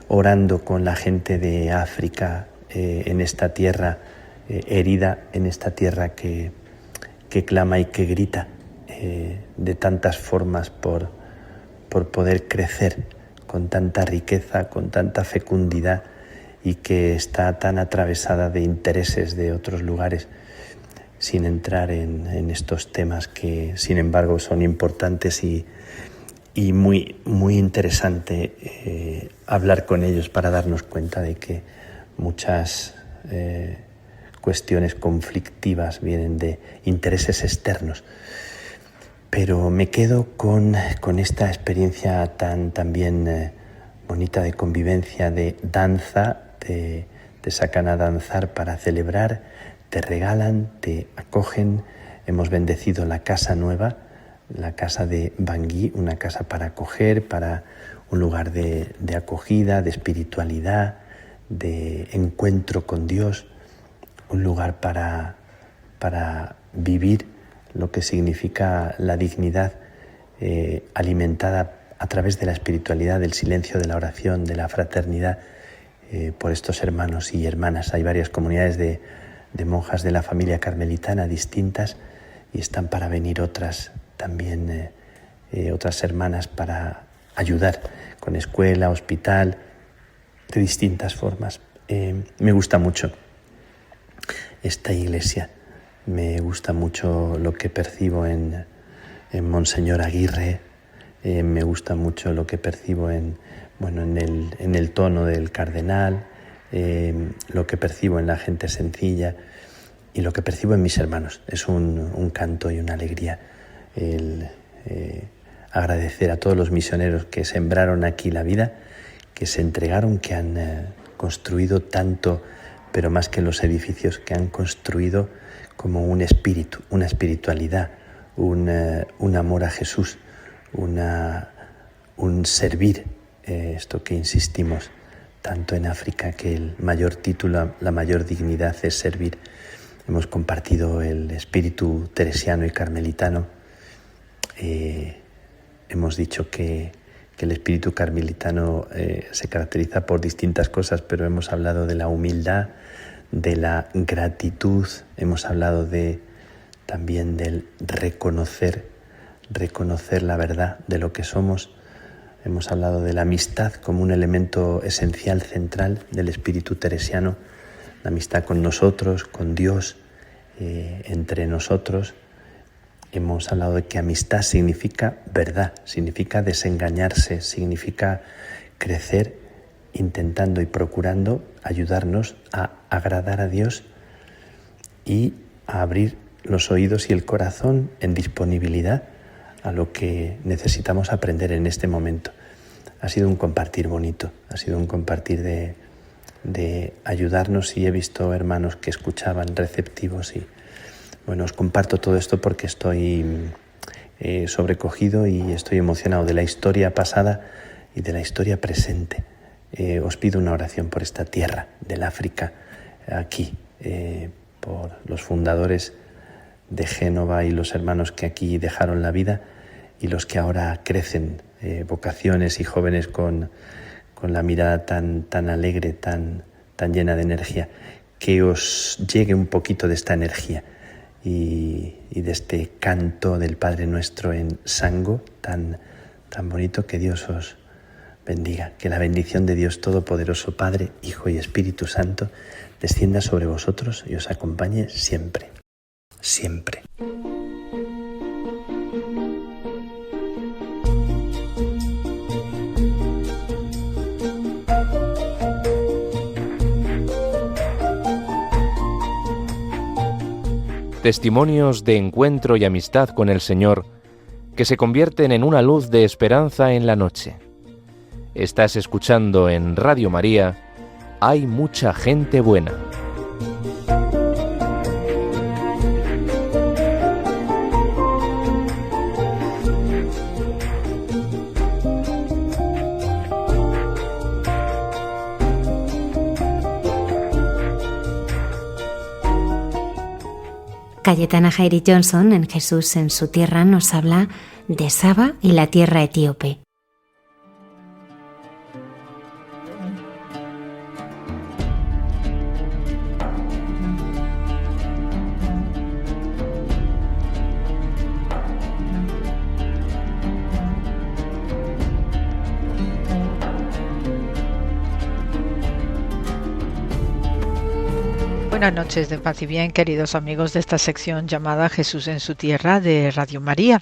Orando con la gente de África, en esta tierra herida, en esta tierra que clama y que grita de tantas formas por poder crecer con tanta riqueza, con tanta fecundidad y que está tan atravesada de intereses de otros lugares, sin entrar en estos temas que sin embargo son importantes y muy interesante hablar con ellos para darnos cuenta de que muchas cuestiones conflictivas vienen de intereses externos. Pero me quedo con esta experiencia también bonita de convivencia, de danza. Te sacan a danzar para celebrar, te regalan, te acogen, hemos bendecido la casa nueva, la casa de Bangui, una casa para acoger, para un lugar de acogida, de espiritualidad, de encuentro con Dios, un lugar para vivir lo que significa la dignidad alimentada a través de la espiritualidad, del silencio, de la oración, de la fraternidad por estos hermanos y hermanas. Hay varias comunidades de monjas de la familia carmelitana distintas y están para venir otras también, otras hermanas para ayudar con escuela, hospital, de distintas formas. Me gusta mucho esta iglesia, me gusta mucho lo que percibo en Monseñor Aguirre, me gusta mucho lo que percibo en el tono del cardenal, lo que percibo en la gente sencilla y lo que percibo en mis hermanos. Es un canto y una alegría el agradecer a todos los misioneros que sembraron aquí la vida, que se entregaron, que han construido tanto, pero más que los edificios, que han construido como un espíritu, una espiritualidad, un amor a Jesús, un servir, esto que insistimos tanto en África, que el mayor título, la mayor dignidad es servir. Hemos compartido el espíritu teresiano y carmelitano. Hemos dicho que el espíritu carmelitano se caracteriza por distintas cosas, pero hemos hablado de la humildad, de la gratitud, hemos hablado también del reconocer la verdad de lo que somos. Hemos hablado de la amistad como un elemento esencial, central del espíritu teresiano, la amistad con nosotros, con Dios, entre nosotros. Hemos hablado de que amistad significa verdad, significa desengañarse, significa crecer intentando y procurando ayudarnos a agradar a Dios y a abrir los oídos y el corazón en disponibilidad a lo que necesitamos aprender en este momento. Ha sido un compartir bonito, ha sido un compartir de ayudarnos, y he visto hermanos que escuchaban receptivos y bueno, os comparto todo esto porque estoy sobrecogido y estoy emocionado de la historia pasada y de la historia presente. Os pido una oración por esta tierra del África, aquí, por los fundadores de Génova y los hermanos que aquí dejaron la vida y los que ahora crecen, vocaciones y jóvenes con la mirada tan alegre, tan llena de energía. Que os llegue un poquito de esta energía y de este canto del Padre Nuestro en Sango tan bonito. Que Dios os bendiga, que la bendición de Dios Todopoderoso, Padre, Hijo y Espíritu Santo, descienda sobre vosotros y os acompañe siempre, siempre. Testimonios de encuentro y amistad con el Señor que se convierten en una luz de esperanza en la noche. Estás escuchando en Radio María, Hay mucha gente buena. Cayetana Jairi Johnson, en Jesús en su tierra, nos habla de Saba y la tierra etíope. Buenas noches de paz y bien, queridos amigos de esta sección llamada Jesús en su tierra de Radio María.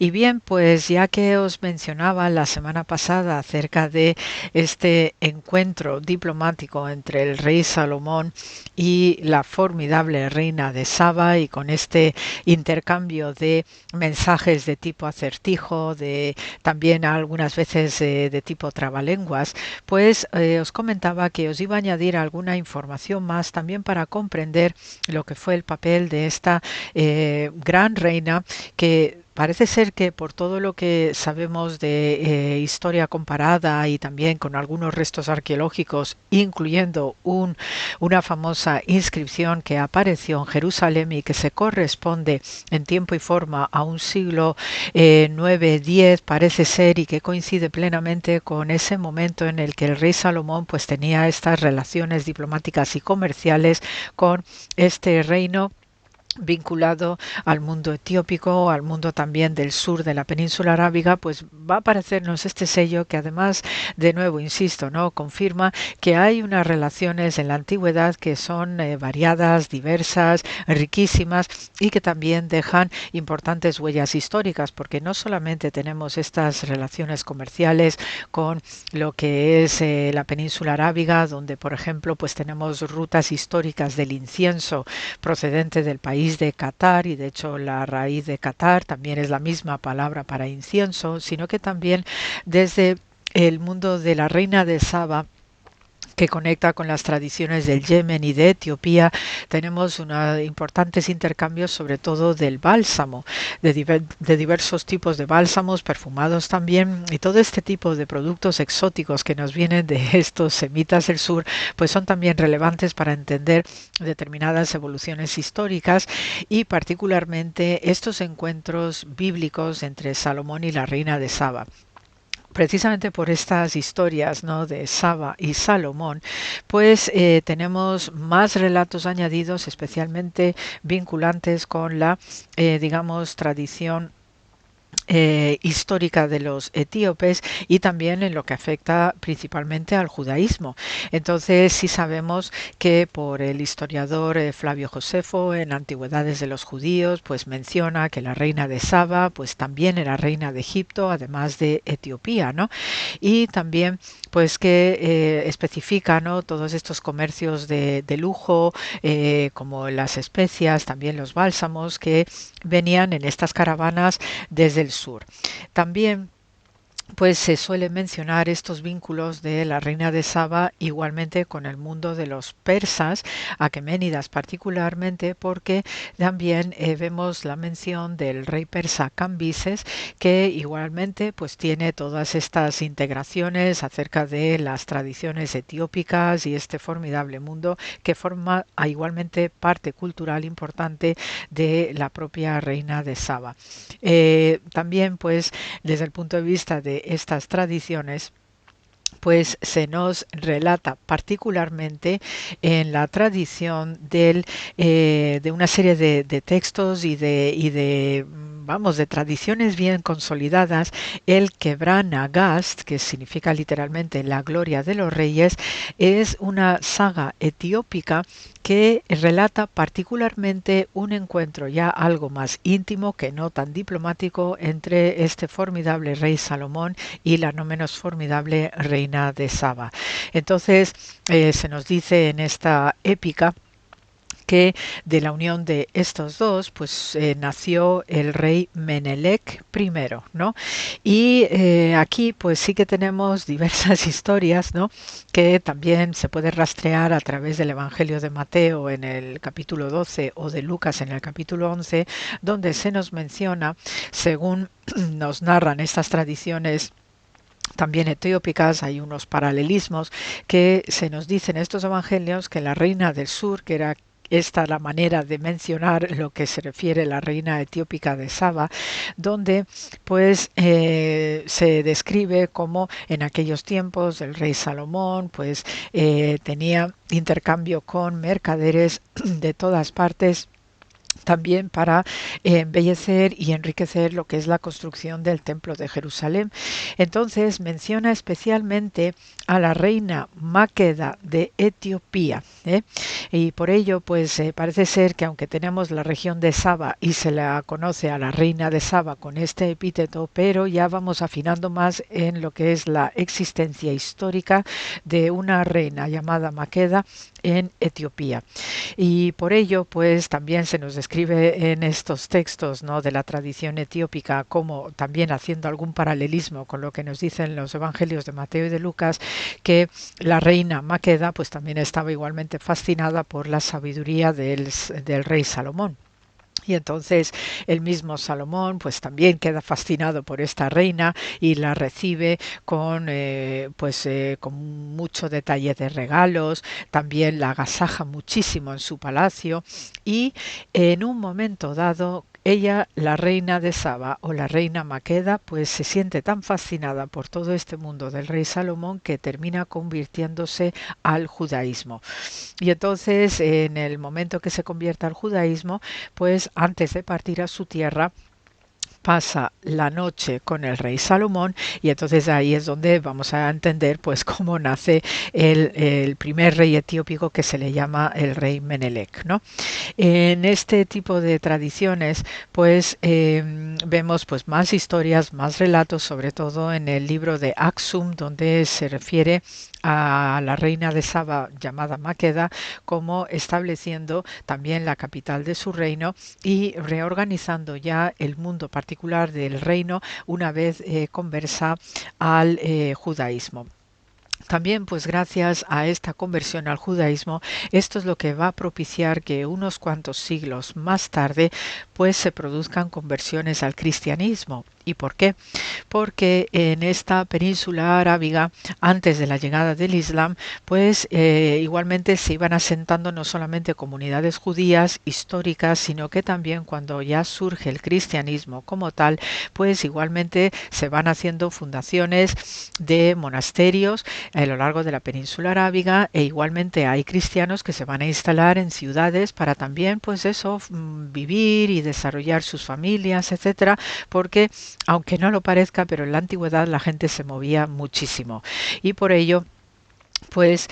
Y bien, pues ya que os mencionaba la semana pasada acerca de este encuentro diplomático entre el rey Salomón y la formidable reina de Saba, y con este intercambio de mensajes de tipo acertijo, de también algunas veces de tipo trabalenguas, pues os comentaba que os iba a añadir alguna información más también para comprender lo que fue el papel de esta gran reina que parece ser que por todo lo que sabemos de historia comparada y también con algunos restos arqueológicos, incluyendo una famosa inscripción que apareció en Jerusalén y que se corresponde en tiempo y forma a un siglo 9-10 parece ser, y que coincide plenamente con ese momento en el que el rey Salomón pues tenía estas relaciones diplomáticas y comerciales con este reino vinculado al mundo etiópico, al mundo también del sur de la península arábiga, pues va a aparecernos este sello que además, de nuevo, insisto, ¿no?, confirma que hay unas relaciones en la antigüedad que son variadas, diversas, riquísimas, y que también dejan importantes huellas históricas, porque no solamente tenemos estas relaciones comerciales con lo que es la península arábiga, donde, por ejemplo, pues tenemos rutas históricas del incienso procedente del país de Qatar, y de hecho la raíz de Qatar también es la misma palabra para incienso, sino que también desde el mundo de la reina de Saba, que conecta con las tradiciones del Yemen y de Etiopía, tenemos importantes intercambios, sobre todo del bálsamo, de diversos tipos de bálsamos, perfumados también, y todo este tipo de productos exóticos que nos vienen de estos semitas del sur, pues son también relevantes para entender determinadas evoluciones históricas, y particularmente estos encuentros bíblicos entre Salomón y la reina de Saba. Precisamente por estas historias, ¿no?, de Saba y Salomón, pues tenemos más relatos añadidos, especialmente vinculantes con la, digamos, tradición histórica de los etíopes, y también en lo que afecta principalmente al judaísmo. Entonces sí sabemos que por el historiador Flavio Josefo, en Antigüedades de los Judíos, pues menciona que la reina de Saba pues también era reina de Egipto, además de Etiopía, ¿no? Y también pues que especifica, ¿no?, todos estos comercios de lujo, como las especias, también los bálsamos, que venían en estas caravanas desde el sur. También pues se suele mencionar estos vínculos de la reina de Saba igualmente con el mundo de los persas, aqueménidas particularmente, porque también vemos la mención del rey persa Cambises, que igualmente pues tiene todas estas integraciones acerca de las tradiciones etiópicas y este formidable mundo que forma igualmente parte cultural importante de la propia reina de Saba. También pues desde el punto de vista de estas tradiciones, pues se nos relata particularmente en la tradición de una serie de textos y de tradiciones bien consolidadas, el Kebra Nagast, que significa literalmente la gloria de los reyes, es una saga etiópica que relata particularmente un encuentro ya algo más íntimo, que no tan diplomático, entre este formidable rey Salomón y la no menos formidable reina de Saba. Entonces se nos dice en esta épica que de la unión de estos dos pues nació el rey Menelec I, ¿no? Y aquí pues sí que tenemos diversas historias, ¿no?, que también se puede rastrear a través del Evangelio de Mateo en el capítulo 12 o de Lucas en el capítulo 11, donde se nos menciona, según nos narran estas tradiciones también etiópicas, hay unos paralelismos que se nos dicen en estos evangelios, que la reina del sur, que era esta la manera de mencionar lo que se refiere a la reina etiópica de Saba, donde pues se describe como en aquellos tiempos el rey Salomón pues tenía intercambio con mercaderes de todas partes, también para embellecer y enriquecer lo que es la construcción del templo de Jerusalén. Entonces menciona especialmente a la reina Maqueda de Etiopía, y por ello pues parece ser que aunque tenemos la región de Saba y se la conoce a la reina de Saba con este epíteto, pero ya vamos afinando más en lo que es la existencia histórica de una reina llamada Maqueda en Etiopía. Y por ello pues también se nos describe en estos textos, ¿no?, de la tradición etiópica, como también haciendo algún paralelismo con lo que nos dicen los evangelios de Mateo y de Lucas, que la reina Maqueda pues también estaba igualmente fascinada por la sabiduría del rey Salomón. Y entonces el mismo Salomón pues también queda fascinado por esta reina y la recibe con mucho detalle de regalos, también la agasaja muchísimo en su palacio y en un momento dado ella, la reina de Saba o la reina Maqueda, pues se siente tan fascinada por todo este mundo del rey Salomón que termina convirtiéndose al judaísmo. Y entonces, en el momento que se convierte al judaísmo, pues antes de partir a su tierra, pasa la noche con el rey Salomón y entonces ahí es donde vamos a entender pues cómo nace el primer rey etíopico que se le llama el rey Menelik, ¿no? En este tipo de tradiciones pues vemos pues más historias, más relatos, sobre todo en el libro de Aksum, donde se refiere a la reina de Saba llamada Maqueda como estableciendo también la capital de su reino y reorganizando ya el mundo particular del reino una vez conversa al judaísmo. También, pues gracias a esta conversión al judaísmo, esto es lo que va a propiciar que unos cuantos siglos más tarde, pues se produzcan conversiones al cristianismo. ¿Y por qué? Porque en esta península arábiga, antes de la llegada del Islam, pues igualmente se iban asentando no solamente comunidades judías históricas, sino que también cuando ya surge el cristianismo como tal, pues igualmente se van haciendo fundaciones de monasterios a lo largo de la península arábiga e igualmente hay cristianos que se van a instalar en ciudades para también pues eso vivir y desarrollar sus familias, etcétera, porque aunque no lo parezca, pero en la antigüedad la gente se movía muchísimo y por ello pues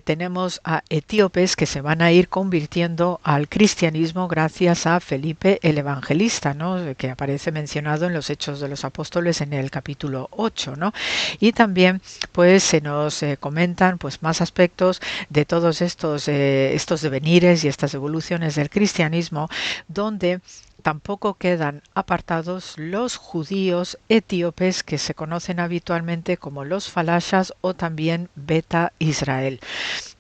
tenemos a etíopes que se van a ir convirtiendo al cristianismo gracias a Felipe el Evangelista, ¿no? Que aparece mencionado en los Hechos de los Apóstoles en el capítulo 8, ¿no? Y también pues se nos comentan pues más aspectos de todos estos devenires y estas evoluciones del cristianismo, donde tampoco quedan apartados los judíos etíopes que se conocen habitualmente como los falashas o también Beta Israel.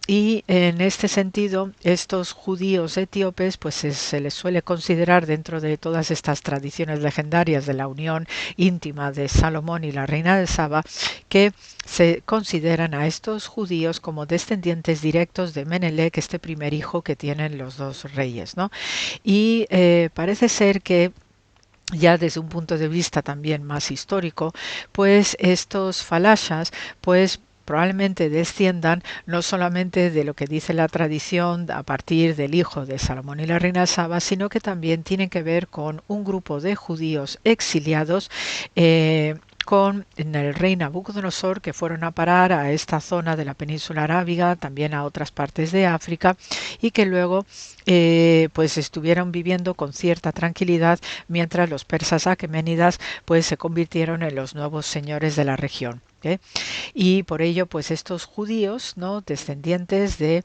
Y en este sentido, estos judíos etíopes, pues se les suele considerar dentro de todas estas tradiciones legendarias de la unión íntima de Salomón y la reina de Saba, que se consideran a estos judíos como descendientes directos de Menelik, este primer hijo que tienen los dos reyes, ¿no? Y parece ser que ya desde un punto de vista también más histórico, pues estos falashas, pues probablemente desciendan no solamente de lo que dice la tradición a partir del hijo de Salomón y la reina Saba, sino que también tienen que ver con un grupo de judíos exiliados con el rey Nabucodonosor, que fueron a parar a esta zona de la península arábiga, también a otras partes de África, y que luego pues estuvieron viviendo con cierta tranquilidad mientras los persas aqueménidas pues se convirtieron en los nuevos señores de la región. Y por ello pues estos judíos, ¿no?, descendientes de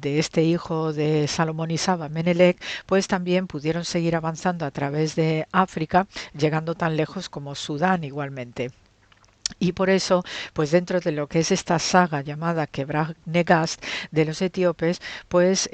este hijo de Salomón y Saba, Menelik, pues también pudieron seguir avanzando a través de África, llegando tan lejos como Sudán igualmente. Y por eso, pues dentro de lo que es esta saga llamada Kebra Negast de los etíopes, pues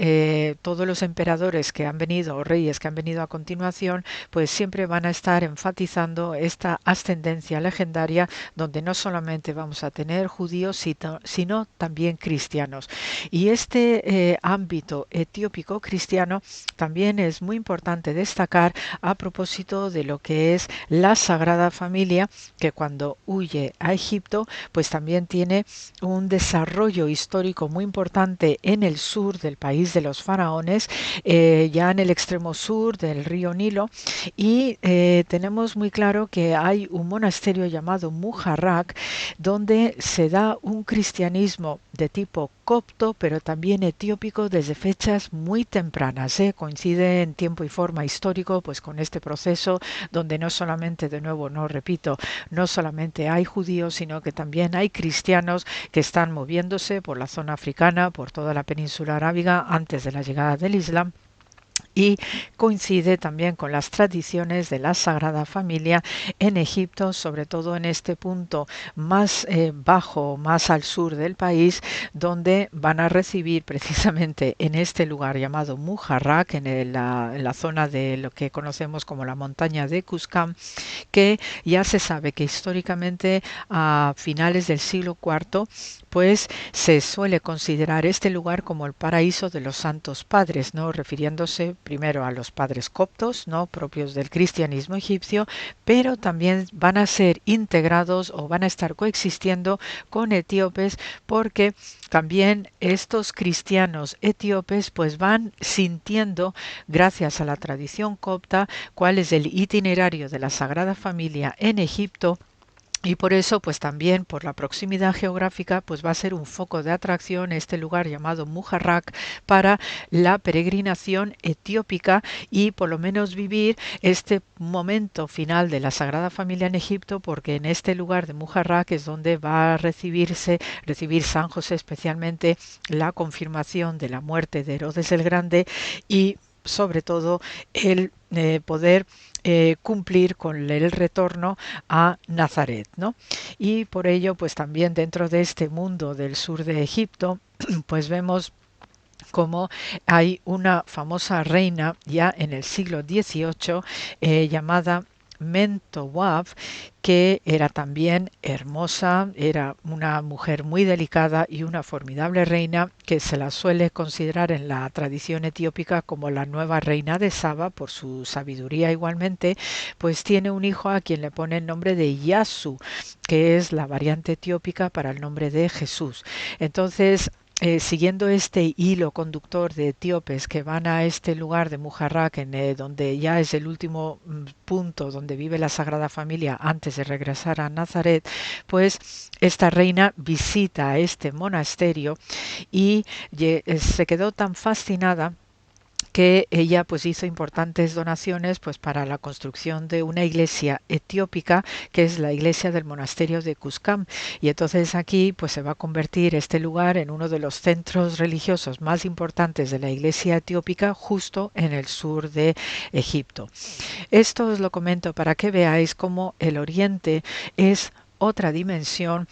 todos los emperadores que han venido o reyes que han venido a continuación, pues siempre van a estar enfatizando esta ascendencia legendaria donde no solamente vamos a tener judíos, sino también cristianos. Y este ámbito etiópico cristiano también es muy importante destacar a propósito de lo que es la Sagrada Familia, que cuando huye a Egipto, pues también tiene un desarrollo histórico muy importante en el sur del país de los faraones, ya en el extremo sur del río Nilo, y tenemos muy claro que hay un monasterio llamado Muharrak, donde se da un cristianismo de tipo copto, pero también etiópico desde fechas muy tempranas. Coincide en tiempo y forma histórico pues con este proceso donde no solamente, de nuevo, no repito, no solamente hay judíos, sino que también hay cristianos que están moviéndose por la zona africana, por toda la península arábiga antes de la llegada del Islam. y coincide también con las tradiciones de la Sagrada Familia en Egipto, sobre todo en este punto más bajo, más al sur del país, donde van a recibir precisamente en este lugar llamado Muharrak, en la zona de lo que conocemos como la montaña de Cuscam, que ya se sabe que históricamente a finales del siglo IV pues se suele considerar este lugar como el paraíso de los santos padres, ¿no? Refiriéndose primero a los padres coptos, ¿no? Propios del cristianismo egipcio, pero también van a ser integrados o van a estar coexistiendo con etíopes, porque también estos cristianos etíopes pues van sintiendo, gracias a la tradición copta, cuál es el itinerario de la Sagrada Familia en Egipto. Y por eso, pues también por la proximidad geográfica, pues va a ser un foco de atracción este lugar llamado Muharrak para la peregrinación etiópica y por lo menos vivir este momento final de la Sagrada Familia en Egipto, porque en este lugar de Muharrak es donde va a recibir San José especialmente la confirmación de la muerte de Herodes el Grande y sobre todo el poder cumplir con el retorno a Nazaret, ¿no? Y por ello, pues también dentro de este mundo del sur de Egipto, pues vemos como hay una famosa reina ya en el siglo XVIII llamada Mentowab, que era también hermosa, era una mujer muy delicada y una formidable reina que se la suele considerar en la tradición etiópica como la nueva reina de Saba por su sabiduría igualmente, pues tiene un hijo a quien le pone el nombre de Yasu, que es la variante etiópica para el nombre de Jesús. Entonces, siguiendo este hilo conductor de etíopes que van a este lugar de Muharrak, donde ya es el último punto donde vive la Sagrada Familia antes de regresar a Nazaret, pues esta reina visita este monasterio y se quedó tan fascinada que ella pues hizo importantes donaciones pues para la construcción de una iglesia etiópica, que es la iglesia del monasterio de Cuscam, y entonces aquí pues se va a convertir este lugar en uno de los centros religiosos más importantes de la iglesia etiópica justo en el sur de Egipto. Esto os lo comento para que veáis cómo el Oriente es otra dimensión,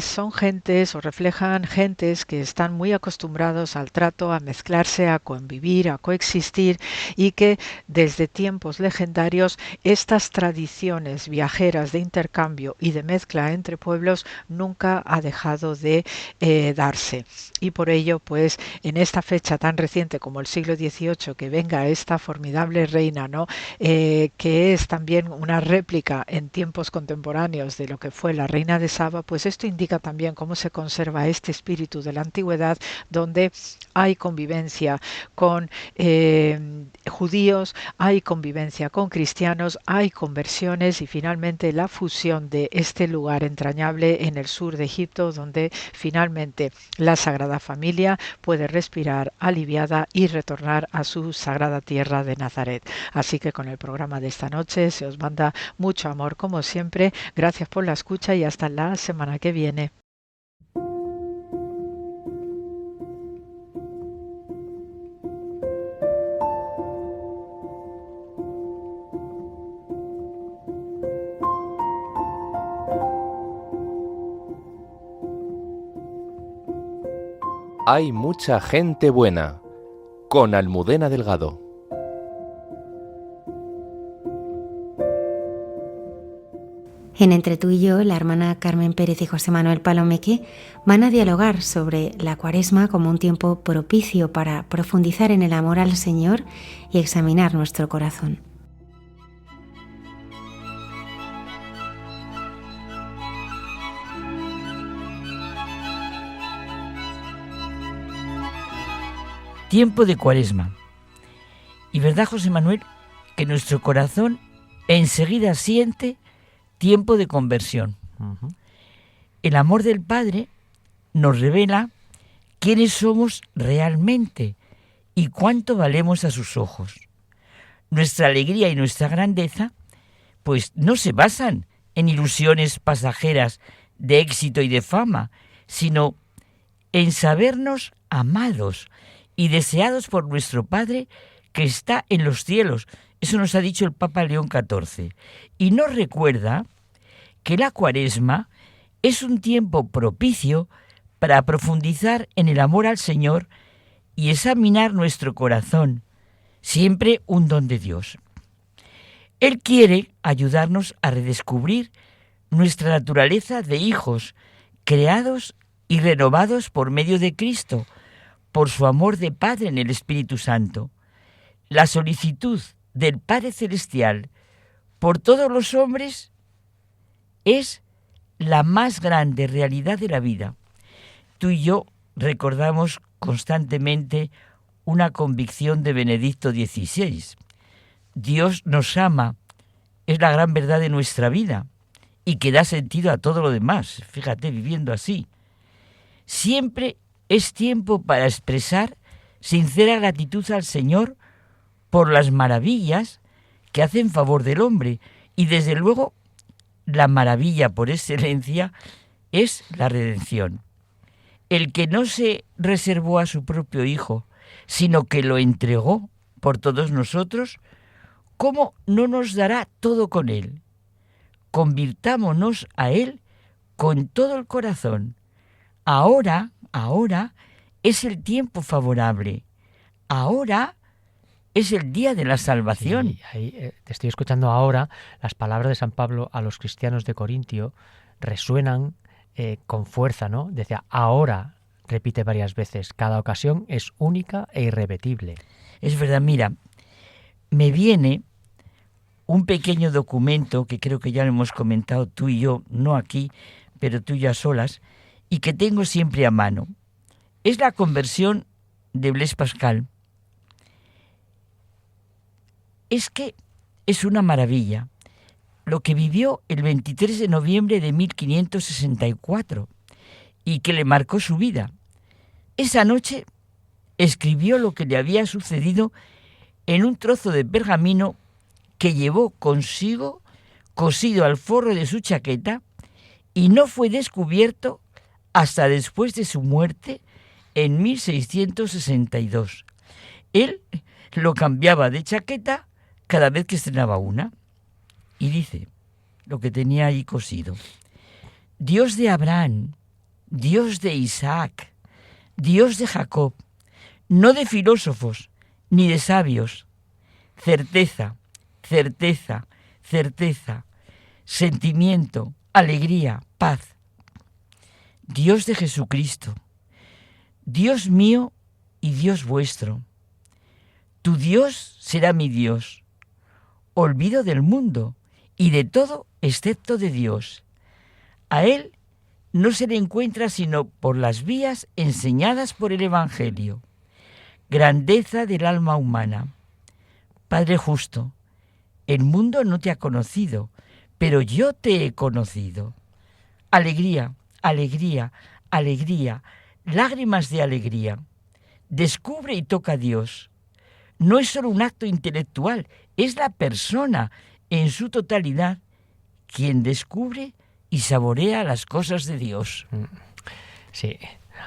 son gentes o reflejan gentes que están muy acostumbrados al trato, a mezclarse, a convivir, a coexistir, y que desde tiempos legendarios estas tradiciones viajeras de intercambio y de mezcla entre pueblos nunca ha dejado de darse. Y por ello, pues en esta fecha tan reciente como el siglo XVIII, que venga esta formidable reina, ¿no? Que es también una réplica en tiempos contemporáneos de lo que fue la reina de Saba, pues esto indica también cómo se conserva este espíritu de la antigüedad, donde hay convivencia con judíos, hay convivencia con cristianos, hay conversiones y finalmente la fusión de este lugar entrañable en el sur de Egipto, donde finalmente la Sagrada Familia puede respirar aliviada y retornar a su sagrada tierra de Nazaret. Así que con el programa de esta noche se os manda mucho amor como siempre. Gracias por la escucha y hasta la semana que viene. Hay mucha gente buena, con Almudena Delgado. En Entre tú y yo, la hermana Carmen Pérez y José Manuel Palomeque van a dialogar sobre la Cuaresma como un tiempo propicio para profundizar en el amor al Señor y examinar nuestro corazón. Tiempo de Cuaresma. Y verdad, José Manuel, que nuestro corazón enseguida siente tiempo de conversión. Uh-huh. El amor del Padre nos revela quiénes somos realmente y cuánto valemos a sus ojos. Nuestra alegría y nuestra grandeza, pues no se basan en ilusiones pasajeras de éxito y de fama, sino en sabernos amados y deseados por nuestro Padre, que está en los cielos. Eso nos ha dicho el Papa León XIV. Y nos recuerda que la Cuaresma es un tiempo propicio para profundizar en el amor al Señor y examinar nuestro corazón, siempre un don de Dios. Él quiere ayudarnos a redescubrir nuestra naturaleza de hijos, creados y renovados por medio de Cristo, por su amor de Padre en el Espíritu Santo. La solicitud del Padre Celestial por todos los hombres es la más grande realidad de la vida. Tú y yo recordamos constantemente una convicción de Benedicto XVI. Dios nos ama, es la gran verdad de nuestra vida y que da sentido a todo lo demás. Fíjate, viviendo así. Siempre es tiempo para expresar sincera gratitud al Señor por las maravillas que hace en favor del hombre. Y desde luego, la maravilla por excelencia es la redención. El que no se reservó a su propio Hijo, sino que lo entregó por todos nosotros, ¿cómo no nos dará todo con Él? Convirtámonos a Él con todo el corazón. Ahora es el tiempo favorable. Ahora es el día de la salvación. Sí, ahí, te estoy escuchando ahora. Las palabras de San Pablo a los cristianos de Corintio resuenan con fuerza, ¿no? Decía, ahora, repite varias veces, cada ocasión es única e irrepetible. Es verdad, mira, me viene un pequeño documento que creo que ya lo hemos comentado tú y yo, no aquí, pero tú y yo a solas, y que tengo siempre a mano. Es la conversión de Blaise Pascal. Es que es una maravilla lo que vivió el 23 de noviembre de 1564 y que le marcó su vida. Esa noche escribió lo que le había sucedido en un trozo de pergamino que llevó consigo cosido al forro de su chaqueta y no fue descubierto hasta después de su muerte en 1662. Él lo cambiaba de chaqueta cada vez que estrenaba una. Y dice lo que tenía ahí cosido. Dios de Abraham, Dios de Isaac, Dios de Jacob, no de filósofos ni de sabios. Certeza, certeza, certeza, sentimiento, alegría, paz. Dios de Jesucristo, Dios mío y Dios vuestro. Tu Dios será mi Dios. Olvido del mundo y de todo excepto de Dios. A Él no se le encuentra sino por las vías enseñadas por el Evangelio. Grandeza del alma humana. Padre justo, el mundo no te ha conocido, pero yo te he conocido. Alegría, alegría, alegría, lágrimas de alegría. Descubre y toca a Dios. No es solo un acto intelectual, es la persona en su totalidad quien descubre y saborea las cosas de Dios. Sí,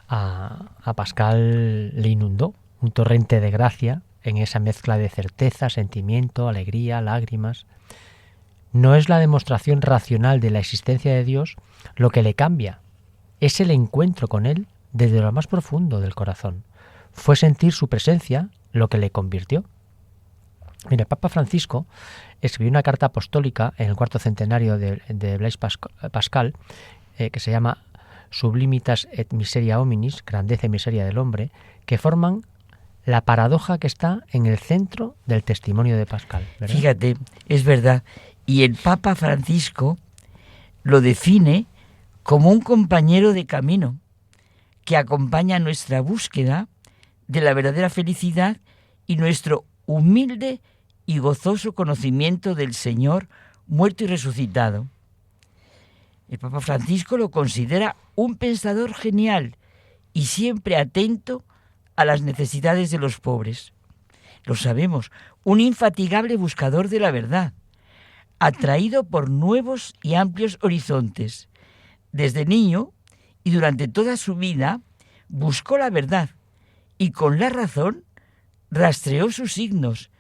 a Pascal le inundó un torrente de gracia en esa mezcla de certeza, sentimiento, alegría, lágrimas. No es la demostración racional de la existencia de Dios lo que le cambia, es el encuentro con Él desde lo más profundo del corazón. Fue sentir su presencia lo que le convirtió. Mira, el Papa Francisco escribió una carta apostólica en el cuarto centenario de Blaise Pascal, que se llama Sublimitas et miseria hominis, grandeza y miseria del hombre, que forman la paradoja que está en el centro del testimonio de Pascal, ¿verdad? Fíjate, es verdad. Y el Papa Francisco lo define como un compañero de camino que acompaña nuestra búsqueda de la verdadera felicidad y nuestro humilde y gozoso conocimiento del Señor muerto y resucitado. El Papa Francisco lo considera un pensador genial y siempre atento a las necesidades de los pobres. Lo sabemos, un infatigable buscador de la verdad, atraído por nuevos y amplios horizontes. Desde niño y durante toda su vida buscó la verdad y con la razón rastreó sus signos.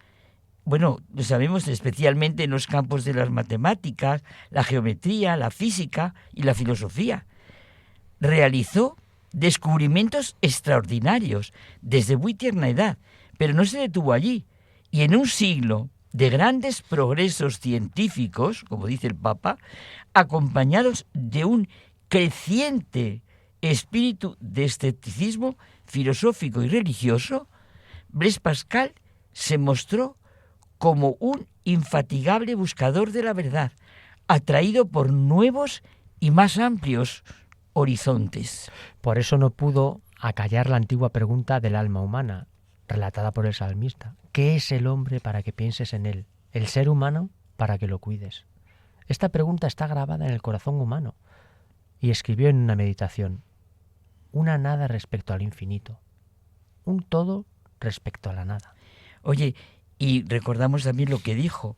Bueno, lo sabemos especialmente en los campos de las matemáticas, la geometría, la física y la filosofía. Realizó descubrimientos extraordinarios desde muy tierna edad, pero no se detuvo allí. Y en un siglo de grandes progresos científicos, como dice el Papa, acompañados de un creciente espíritu de escepticismo filosófico y religioso, Blaise Pascal se mostró como un infatigable buscador de la verdad, atraído por nuevos y más amplios horizontes. Por eso no pudo acallar la antigua pregunta del alma humana, relatada por el salmista. ¿Qué es el hombre para que pienses en él? ¿El ser humano para que lo cuides? Esta pregunta está grabada en el corazón humano y escribió en una meditación: una nada respecto al infinito, un todo respecto a la nada. Oye, y recordamos también lo que dijo: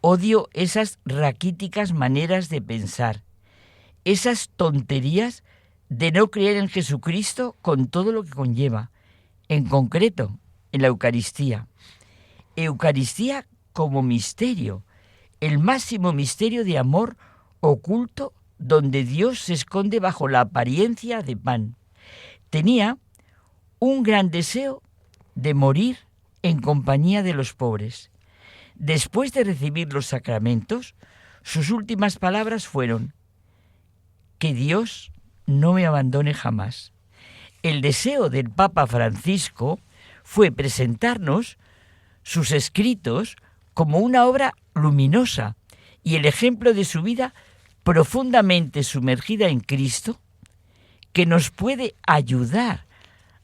odio esas raquíticas maneras de pensar, esas tonterías de no creer en Jesucristo con todo lo que conlleva, en concreto en la Eucaristía. Eucaristía como misterio, el máximo misterio de amor oculto donde Dios se esconde bajo la apariencia de pan. Tenía un gran deseo de morir en compañía de los pobres. Después de recibir los sacramentos, sus últimas palabras fueron: que Dios no me abandone jamás. El deseo del Papa Francisco fue presentarnos sus escritos como una obra luminosa y el ejemplo de su vida profundamente sumergida en Cristo, que nos puede ayudar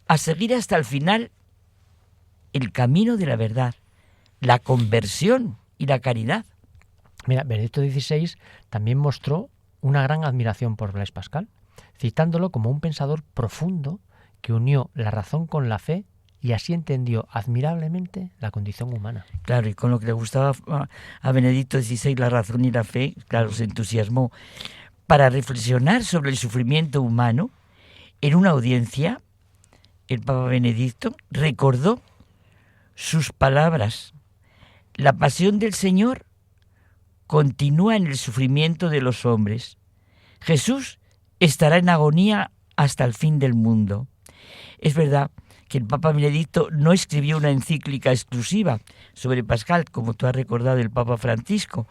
a seguir hasta el final el camino de la verdad, la conversión y la caridad. Mira, Benedicto XVI también mostró una gran admiración por Blaise Pascal, citándolo como un pensador profundo que unió la razón con la fe y así entendió admirablemente la condición humana. Claro, y con lo que le gustaba a Benedicto XVI, la razón y la fe, claro, se entusiasmó. Para reflexionar sobre el sufrimiento humano, en una audiencia, el Papa Benedicto recordó sus palabras: la pasión del Señor continúa en el sufrimiento de los hombres. Jesús estará en agonía hasta el fin del mundo. Es verdad que el Papa Benedicto no escribió una encíclica exclusiva sobre Pascal, como tú has recordado el Papa Francisco,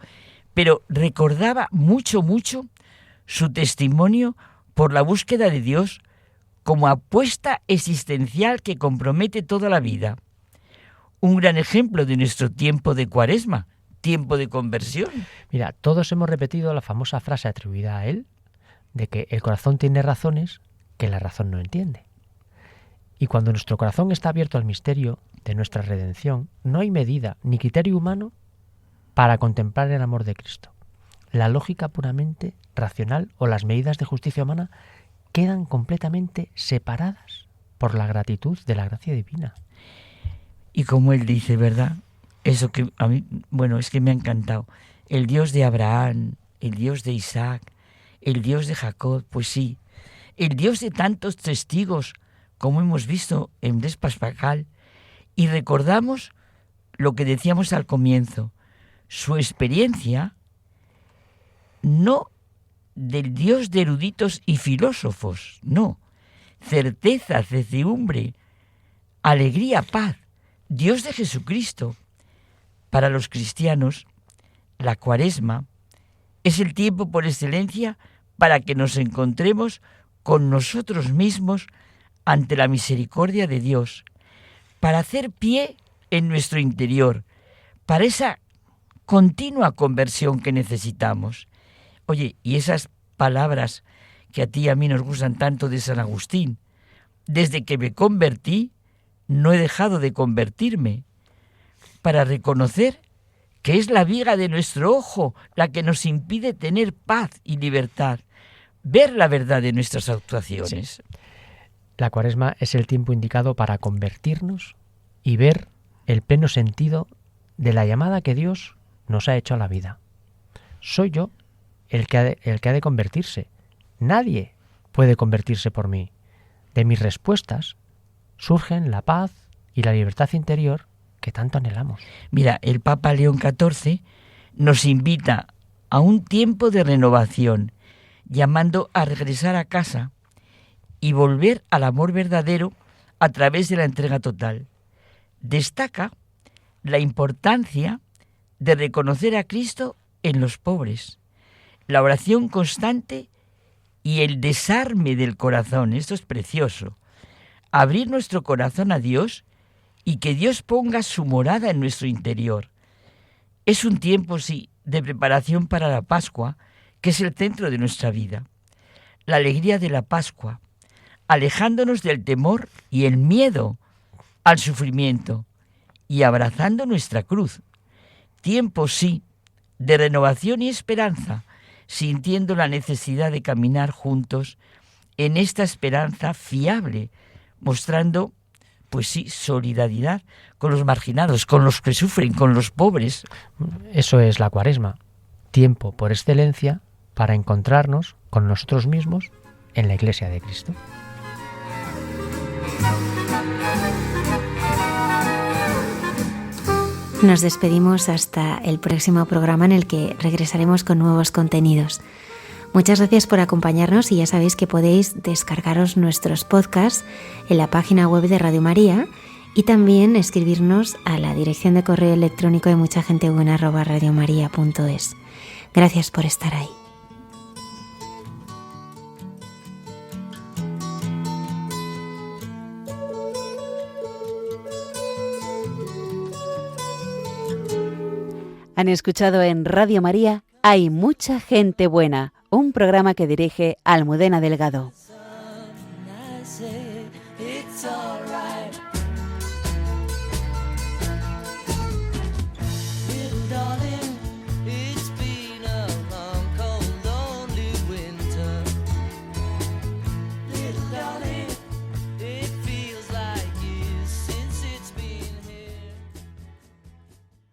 pero recordaba mucho su testimonio por la búsqueda de Dios como apuesta existencial que compromete toda la vida. Un gran ejemplo de nuestro tiempo de Cuaresma, tiempo de conversión. Mira, todos hemos repetido la famosa frase atribuida a él de que el corazón tiene razones que la razón no entiende. Y cuando nuestro corazón está abierto al misterio de nuestra redención, no hay medida ni criterio humano para contemplar el amor de Cristo. La lógica puramente racional o las medidas de justicia humana quedan completamente separadas por la gratitud de la gracia divina. Y como él dice, ¿verdad? Eso que a mí, bueno, es que me ha encantado. El Dios de Abraham, el Dios de Isaac, el Dios de Jacob, pues sí. El Dios de tantos testigos, como hemos visto en Blaise Pascal. Y recordamos lo que decíamos al comienzo, su experiencia no del Dios de eruditos y filósofos, no. Certeza, certidumbre, alegría, paz. Dios de Jesucristo. Para los cristianos, la Cuaresma es el tiempo por excelencia para que nos encontremos con nosotros mismos ante la misericordia de Dios, para hacer pie en nuestro interior, para esa continua conversión que necesitamos. Oye, y esas palabras que a ti y a mí nos gustan tanto de San Agustín: desde que me convertí, no he dejado de convertirme, para reconocer que es la viga de nuestro ojo la que nos impide tener paz y libertad, ver la verdad de nuestras actuaciones. Sí. La Cuaresma es el tiempo indicado para convertirnos y ver el pleno sentido de la llamada que Dios nos ha hecho a la vida. Soy yo el que ha de convertirse. Nadie puede convertirse por mí. De mis respuestas surgen la paz y la libertad interior que tanto anhelamos. Mira, el Papa León XIV nos invita a un tiempo de renovación, llamando a regresar a casa y volver al amor verdadero a través de la entrega total. Destaca la importancia de reconocer a Cristo en los pobres, la oración constante y el desarme del corazón. Esto es precioso. Abrir nuestro corazón a Dios y que Dios ponga su morada en nuestro interior. Es un tiempo, sí, de preparación para la Pascua, que es el centro de nuestra vida. La alegría de la Pascua, alejándonos del temor y el miedo al sufrimiento y abrazando nuestra cruz. Tiempo, sí, de renovación y esperanza, sintiendo la necesidad de caminar juntos en esta esperanza fiable, mostrando, pues sí, solidaridad con los marginados, con los que sufren, con los pobres. Eso es la Cuaresma, tiempo por excelencia para encontrarnos con nosotros mismos en la Iglesia de Cristo. Nos despedimos hasta el próximo programa en el que regresaremos con nuevos contenidos. Muchas gracias por acompañarnos y ya sabéis que podéis descargaros nuestros podcasts en la página web de Radio María y también escribirnos a la dirección de correo electrónico de muchagentebuena@radiomaria.es. Gracias por estar ahí. Han escuchado en Radio María Hay mucha gente buena, un programa que dirige Almudena Delgado.